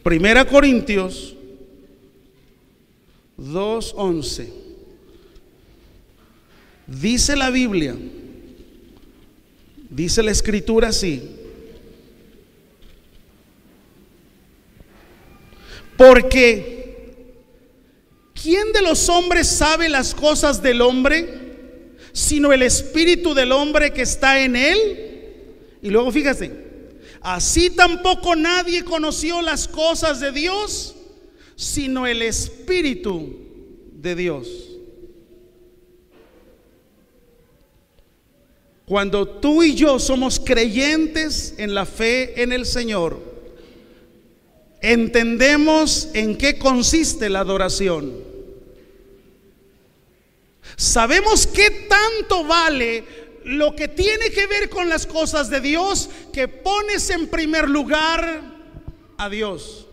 Primera Corintios 2:11. Dice la Biblia, dice la Escritura así: porque ¿quién de los hombres sabe las cosas del hombre, sino el espíritu del hombre que está en él? Y luego fíjate, así tampoco nadie conoció las cosas de Dios, sino el Espíritu de Dios. Cuando tú y yo somos creyentes en la fe en el Señor, entendemos en qué consiste la adoración. Sabemos qué tanto vale lo que tiene que ver con las cosas de Dios, que pones en primer lugar a Dios.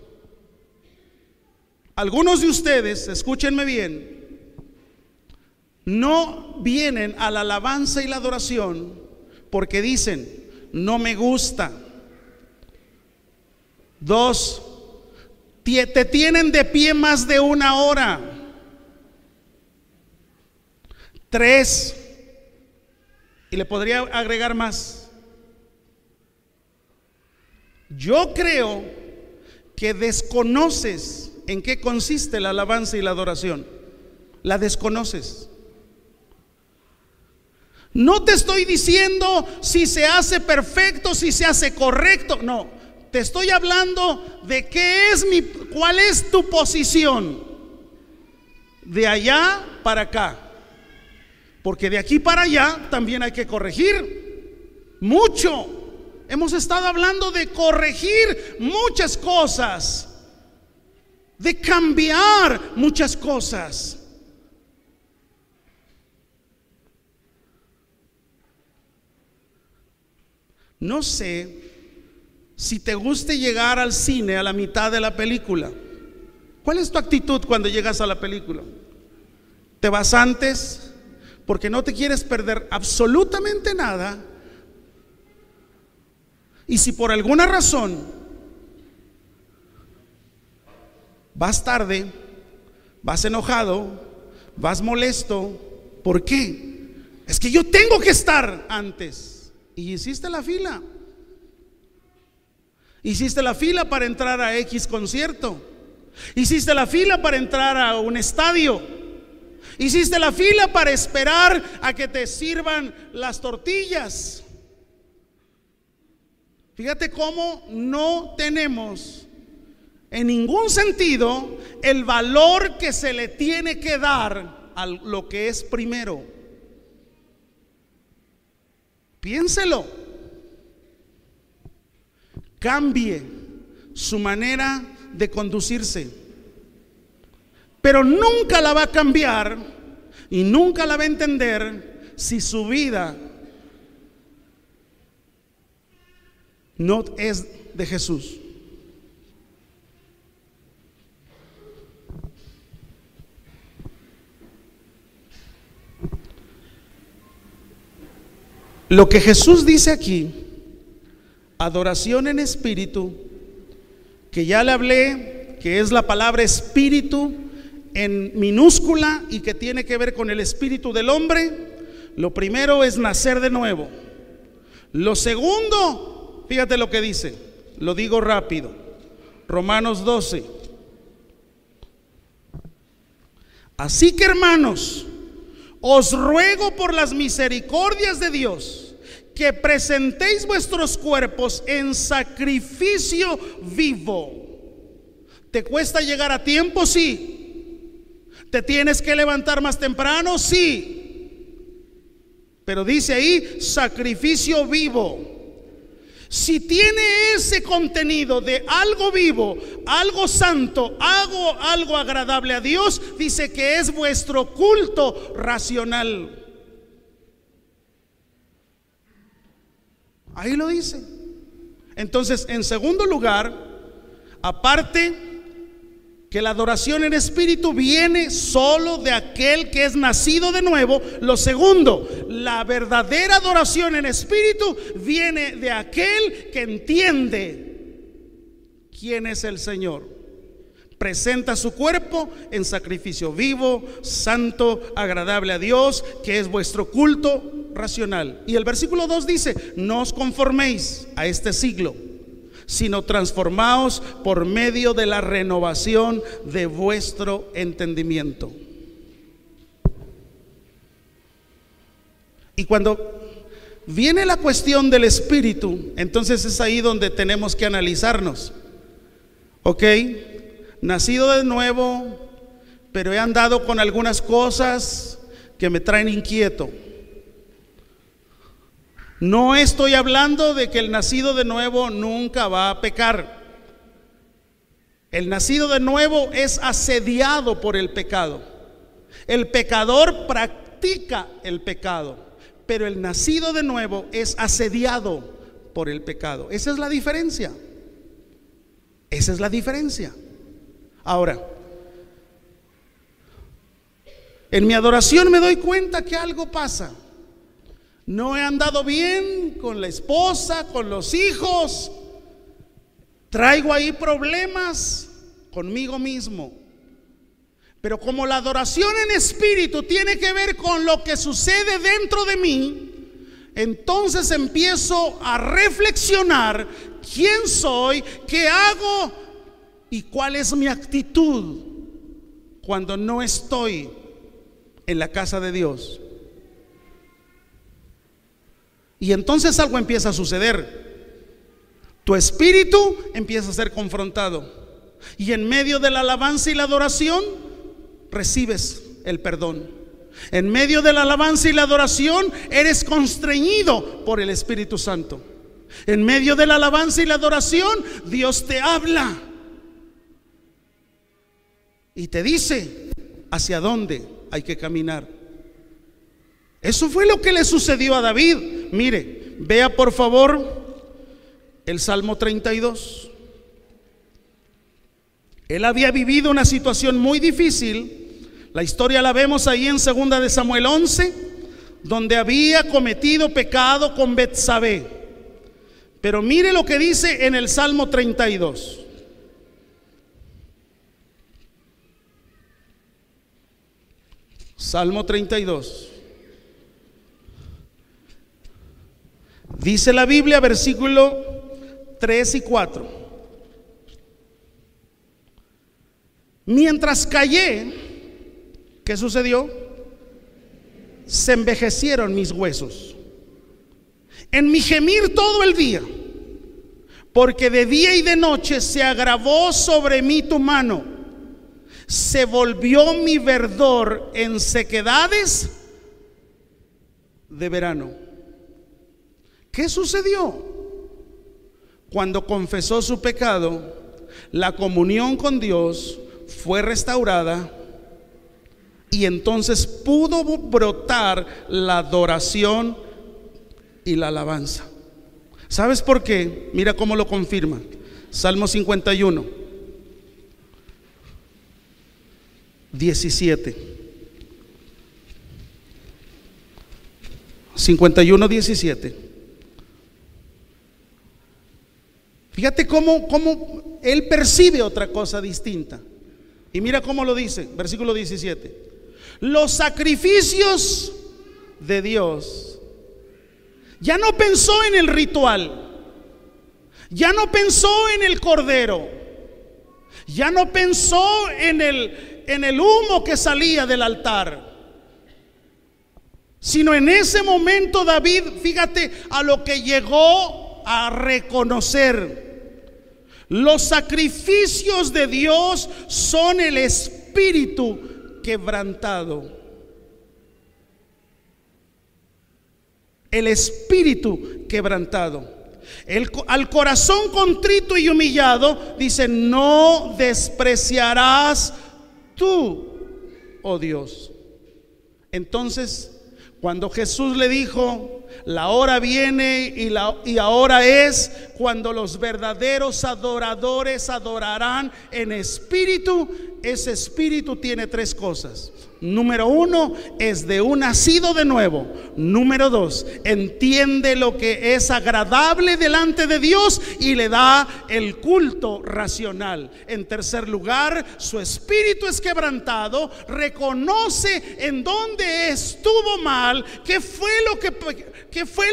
Algunos de ustedes, escúchenme bien, no vienen a la alabanza y la adoración porque dicen: no me gusta. 2, te tienen de pie más de una hora. 3, y le podría agregar más. Yo creo que desconoces en qué consiste la alabanza y la adoración. La desconoces. No te estoy diciendo si se hace perfecto, si se hace correcto. No, te estoy hablando de cuál es tu posición de allá para acá. Porque de aquí para allá también hay que corregir mucho. Hemos estado hablando de corregir muchas cosas, de cambiar muchas cosas. No sé si te guste llegar al cine a la mitad de la película. ¿Cuál es tu actitud cuando llegas a la película? ¿Te vas antes porque no te quieres perder absolutamente nada? Y si por alguna razón vas tarde, vas enojado, vas molesto, ¿por qué? Es que yo tengo que estar antes. Y hiciste la fila. Hiciste la fila para entrar a X concierto. Hiciste la fila para entrar a un estadio. Hiciste la fila para esperar a que te sirvan las tortillas. Fíjate cómo no tenemos en ningún sentido el valor que se le tiene que dar a lo que es primero. Piénselo. Cambie su manera de conducirse, pero nunca la va a cambiar y nunca la va a entender si su vida no es de Jesús. Lo que Jesús dice aquí, adoración en espíritu, que ya le hablé, que es la palabra espíritu en minúscula y que tiene que ver con el espíritu del hombre. Lo primero es nacer de nuevo. Lo segundo, fíjate lo que dice, lo digo rápido, Romanos 12. Así que, hermanos, os ruego por las misericordias de Dios que presentéis vuestros cuerpos en sacrificio vivo. ¿Te cuesta llegar a tiempo? Sí. ¿Te tienes que levantar más temprano? Sí. Pero dice ahí sacrificio vivo. Si tiene ese contenido de algo vivo, algo santo, algo agradable a Dios, dice que es vuestro culto racional. Ahí lo dice. Entonces, en segundo lugar, aparte que la adoración en espíritu viene solo de aquel que es nacido de nuevo. Lo segundo, la verdadera adoración en espíritu viene de aquel que entiende quién es el Señor. Presenta su cuerpo en sacrificio vivo, santo, agradable a Dios, que es vuestro culto racional. Y el versículo 2 dice: no os conforméis a este siglo, sino transformaos por medio de la renovación de vuestro entendimiento. Y cuando viene la cuestión del espíritu, entonces es ahí donde tenemos que analizarnos. Ok, nacido de nuevo, pero he andado con algunas cosas que me traen inquieto. No estoy hablando de que el nacido de nuevo nunca va a pecar. El nacido de nuevo es asediado por el pecado. El pecador practica el pecado, pero el nacido de nuevo es asediado por el pecado. Esa es la diferencia. Esa es la diferencia. Ahora, en mi adoración me doy cuenta que algo pasa. No he andado bien con la esposa, con los hijos. Traigo ahí problemas conmigo mismo. Pero como la adoración en espíritu tiene que ver con lo que sucede dentro de mí, entonces empiezo a reflexionar quién soy, qué hago y cuál es mi actitud cuando no estoy en la casa de Dios. Y entonces algo empieza a suceder. Tu espíritu empieza a ser confrontado, y en medio de la alabanza y la adoración recibes el perdón. En medio de la alabanza y la adoración eres constreñido por el Espíritu Santo. En medio de la alabanza y la adoración Dios te habla y te dice hacia dónde hay que caminar. Eso fue lo que le sucedió a David. Mire, vea por favor el Salmo 32. Él había vivido una situación muy difícil. La historia la vemos ahí en 2 de Samuel 11, donde había cometido pecado con Betsabé. Pero mire lo que dice en el Salmo 32. Salmo 32. Dice la Biblia, versículo 3 y 4. Mientras callé, ¿qué sucedió? Se envejecieron mis huesos en mi gemir todo el día, porque de día y de noche se agravó sobre mí tu mano. Se volvió mi verdor en sequedades de verano. ¿Qué sucedió? Cuando confesó su pecado, la comunión con Dios fue restaurada, y entonces pudo brotar la adoración y la alabanza. ¿Sabes por qué? Mira cómo lo confirma. Salmo 51, 17. 51, 17. Fíjate cómo él percibe otra cosa distinta. Y mira cómo lo dice, versículo 17. Los sacrificios de Dios. Ya no pensó en el ritual, ya no pensó en el cordero, ya no pensó en el humo que salía del altar, sino en ese momento David, fíjate a lo que llegó a reconocer. Los sacrificios de Dios son el espíritu quebrantado. El espíritu quebrantado. Al corazón contrito y humillado, dice, no despreciarás tú, oh Dios. Entonces, cuando Jesús le dijo, la hora viene y ahora es cuando los verdaderos adoradores adorarán en espíritu ese espíritu tiene tres cosas. Número uno, es de un nacido de nuevo. Número dos, entiende lo que es agradable delante de Dios y le da el culto racional. En tercer lugar, su espíritu es quebrantado, reconoce en dónde estuvo mal, qué fue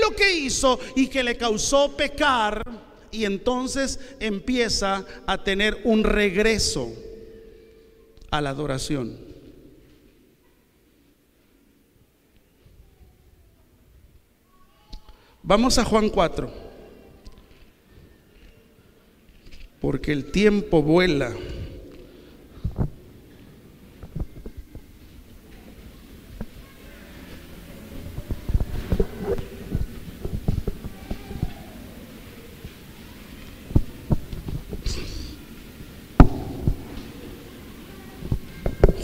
lo que hizo y que le causó pecar, y entonces empieza a tener un regreso a la adoración. Vamos a Juan 4, porque el tiempo vuela.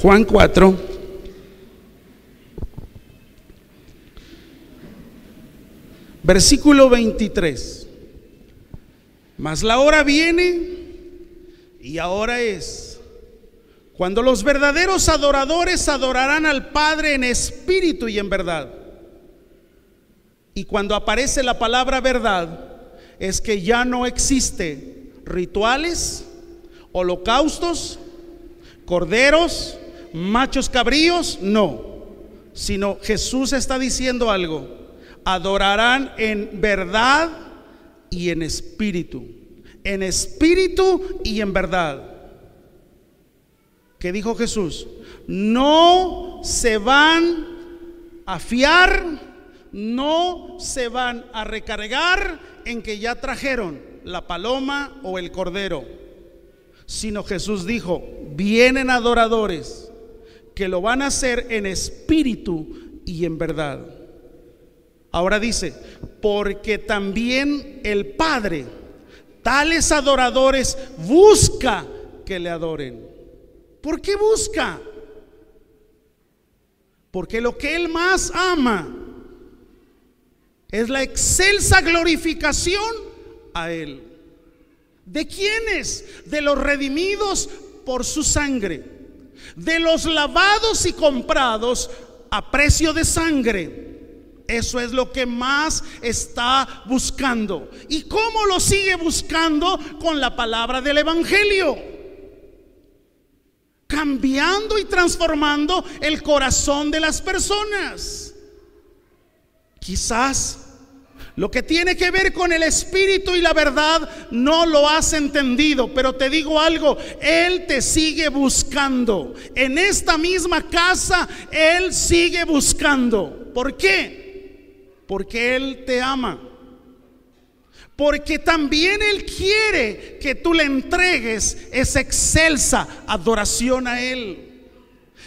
Juan 4, versículo 23. Mas la hora viene, y ahora es, cuando los verdaderos adoradores adorarán al Padre en espíritu y en verdad. Y cuando aparece la palabra verdad, es que ya no existe rituales, holocaustos, corderos, machos cabríos, no, sino Jesús está diciendo algo: adorarán en verdad y en espíritu y en verdad. ¿Qué dijo Jesús? No se van a fiar, no se van a recargar en que ya trajeron la paloma o el cordero, sino Jesús dijo: vienen adoradores que lo van a hacer en espíritu y en verdad. Ahora dice: porque también el Padre tales adoradores busca que le adoren. ¿Por qué busca? Porque lo que Él más ama es la excelsa glorificación a Él. ¿De quiénes? De los redimidos por su sangre, de los lavados y comprados a precio de sangre. Eso es lo que más está buscando. ¿Y cómo lo sigue buscando? Con la palabra del Evangelio, cambiando y transformando el corazón de las personas. Quizás lo que tiene que ver con el espíritu y la verdad no lo has entendido, pero te digo algo: Él te sigue buscando. En esta misma casa Él sigue buscando. ¿Por qué? Porque Él te ama. Porque también Él quiere que tú le entregues esa excelsa adoración a Él.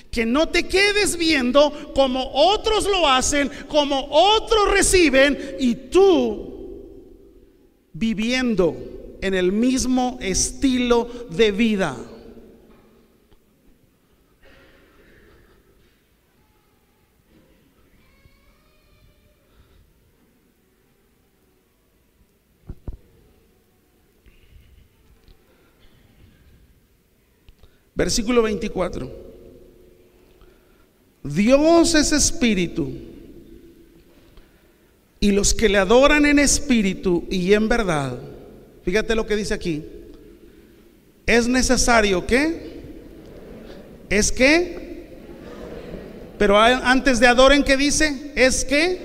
Que no te quedes viendo como otros lo hacen, como otros reciben, y tú viviendo en el mismo estilo de vida. Versículo 24. Dios es espíritu, y los que le adoran en espíritu y en verdad. Fíjate lo que dice aquí: es necesario que, es que, pero antes de adoren, ¿qué dice? Es que,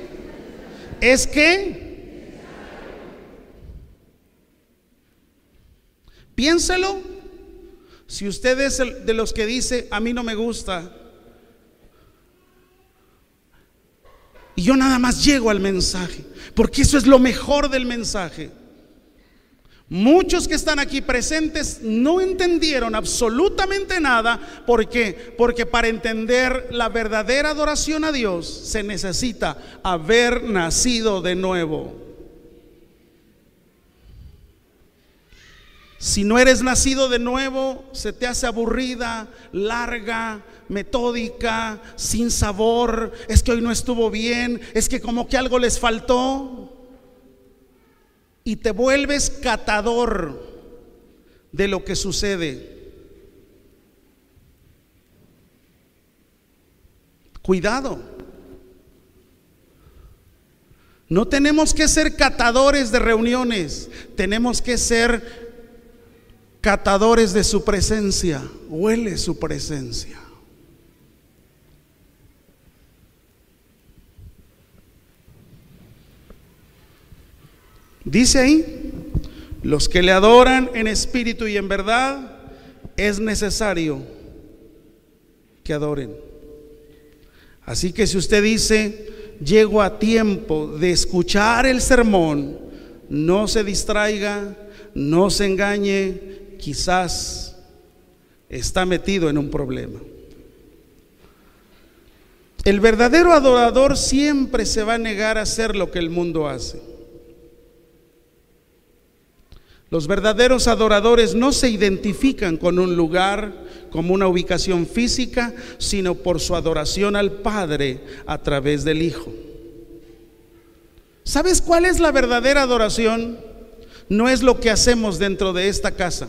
piénselo. Si usted es de los que dice: a mí no me gusta, y yo nada más llego al mensaje, porque eso es lo mejor del mensaje. Muchos que están aquí presentes no entendieron absolutamente nada. ¿Por qué? Porque para entender la verdadera adoración a Dios se necesita haber nacido de nuevo. Si no eres nacido de nuevo, se te hace aburrida, larga, metódica, sin sabor. Es que hoy no estuvo bien, es que como que algo les faltó. Y te vuelves catador de lo que sucede. Cuidado. No tenemos que ser catadores de reuniones, tenemos que ser catadores de su presencia. Huele su presencia. Dice ahí, los que le adoran en espíritu y en verdad, es necesario que adoren. Así que si usted dice, llego a tiempo de escuchar el sermón, no se distraiga, no se engañe, quizás está metido en un problema. El verdadero adorador siempre se va a negar a hacer lo que el mundo hace. Los verdaderos adoradores no se identifican con un lugar como una ubicación física, sino por su adoración al Padre a través del Hijo. ¿Sabes cuál es la verdadera adoración? No es lo que hacemos dentro de esta casa.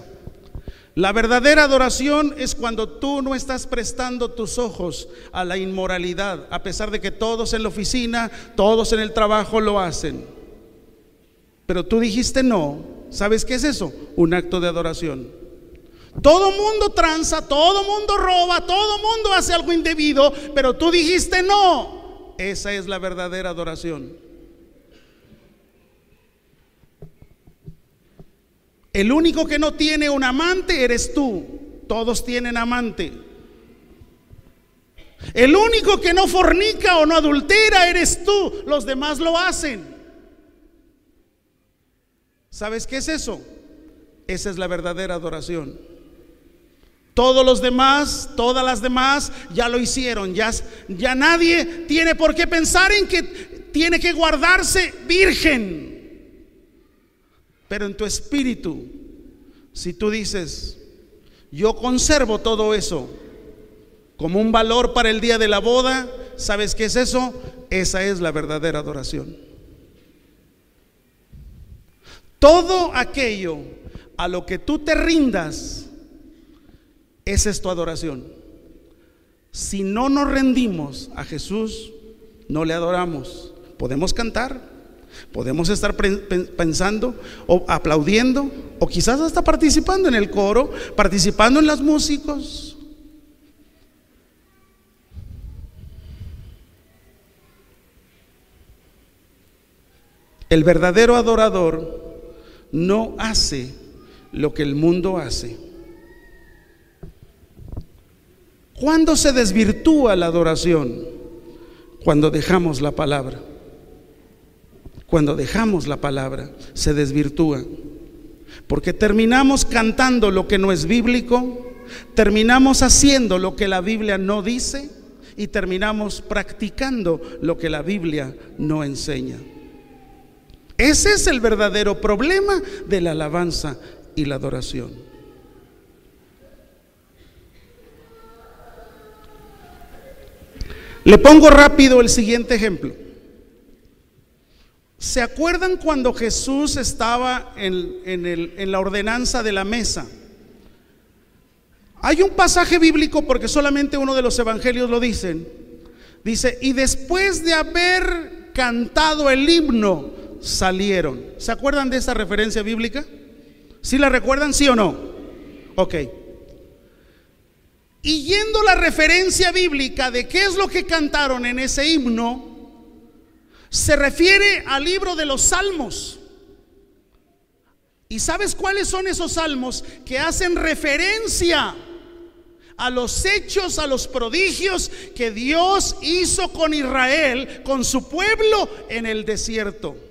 La verdadera adoración es cuando tú no estás prestando tus ojos a la inmoralidad, a pesar de que todos en la oficina, todos en el trabajo lo hacen. Pero tú dijiste no. ¿Sabes qué es eso? Un acto de adoración. Todo mundo tranza, todo mundo roba, todo mundo hace algo indebido, pero tú dijiste no. Esa es la verdadera adoración. El único que no tiene un amante eres tú. Todos tienen amante. El único que no fornica o no adultera eres tú. Los demás lo hacen. ¿Sabes qué es eso? Esa es la verdadera adoración. Todos los demás, todas las demás ya lo hicieron. Ya nadie tiene por qué pensar en que tiene que guardarse virgen. Pero en tu espíritu, si tú dices, yo conservo todo eso como un valor para el día de la boda, ¿sabes qué es eso? Esa es la verdadera adoración. Todo aquello a lo que tú te rindas, esa es tu adoración. Si no nos rendimos a Jesús, no le adoramos. Podemos cantar, podemos estar pensando o aplaudiendo, o quizás hasta participando en el coro, participando en los músicos. El verdadero adorador no hace lo que el mundo hace. ¿Cuándo se desvirtúa la adoración? Cuando dejamos la palabra. Cuando dejamos la palabra se desvirtúa, porque terminamos cantando lo que no es bíblico, terminamos haciendo lo que la Biblia no dice y terminamos practicando lo que la Biblia no enseña. Ese es el verdadero problema de la alabanza y la adoración. Le pongo rápido el siguiente ejemplo. ¿Se acuerdan cuando Jesús estaba en la ordenanza de la mesa? Hay un pasaje bíblico, porque solamente uno de los evangelios lo dicen. Dice, y después de haber cantado el himno, salieron. ¿Se acuerdan de esa referencia bíblica? ¿Sí la recuerdan, sí o no? Ok. Y yendo la referencia bíblica de qué es lo que cantaron en ese himno, se refiere al libro de los Salmos. ¿Y sabes cuáles son esos salmos? Que hacen referencia a los hechos, a los prodigios que Dios hizo con Israel, con su pueblo en el desierto.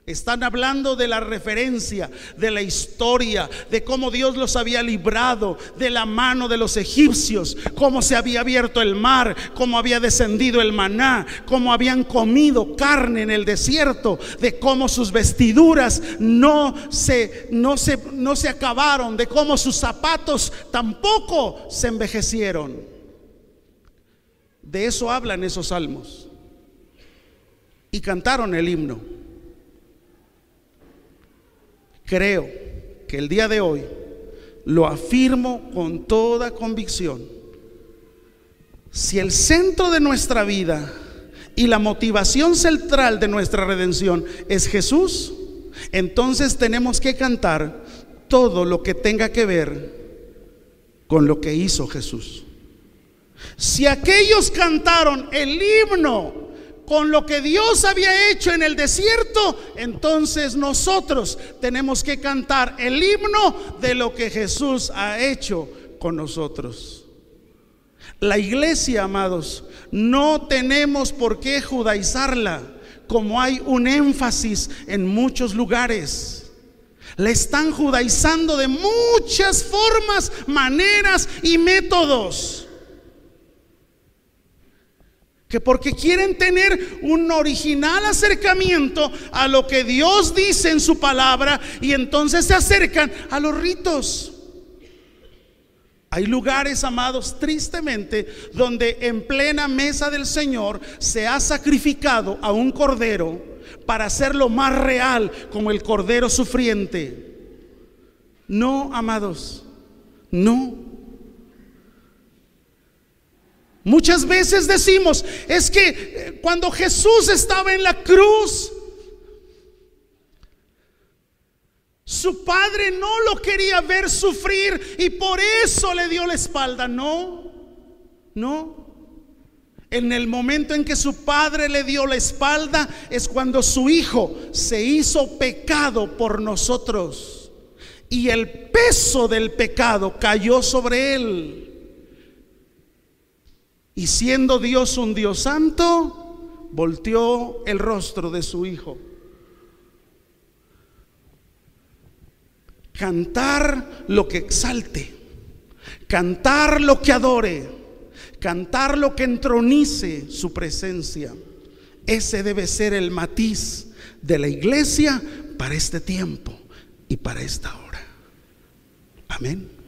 Están hablando de la referencia, de la historia, de cómo Dios los había librado de la mano de los egipcios, cómo se había abierto el mar, cómo había descendido el maná, cómo habían comido carne en el desierto, de cómo sus vestiduras no se acabaron, de cómo sus zapatos tampoco se envejecieron. De eso hablan esos salmos. Y cantaron el himno. Creo que el día de hoy lo afirmo con toda convicción. Si el centro de nuestra vida y la motivación central de nuestra redención es Jesús, entonces tenemos que cantar todo lo que tenga que ver con lo que hizo Jesús. Si aquellos cantaron el himno con lo que Dios había hecho en el desierto, entonces nosotros tenemos que cantar el himno de lo que Jesús ha hecho con nosotros. La iglesia, amados, no tenemos por qué judaizarla, como hay un énfasis en muchos lugares. La están judaizando de muchas formas, maneras y métodos, que porque quieren tener un original acercamiento a lo que Dios dice en su palabra, y entonces se acercan a los ritos. Hay lugares, amados, tristemente, donde en plena mesa del Señor se ha sacrificado a un cordero para hacerlo más real, como el cordero sufriente. No, amados, no. Muchas veces decimos, es que cuando Jesús estaba en la cruz, su padre no lo quería ver sufrir y por eso le dio la espalda. No, no. En el momento en que su padre le dio la espalda es cuando su hijo se hizo pecado por nosotros, y el peso del pecado cayó sobre él. Y siendo Dios un Dios santo, volteó el rostro de su hijo. Cantar lo que exalte, cantar lo que adore, cantar lo que entronice su presencia. Ese debe ser el matiz de la iglesia para este tiempo y para esta hora. Amén.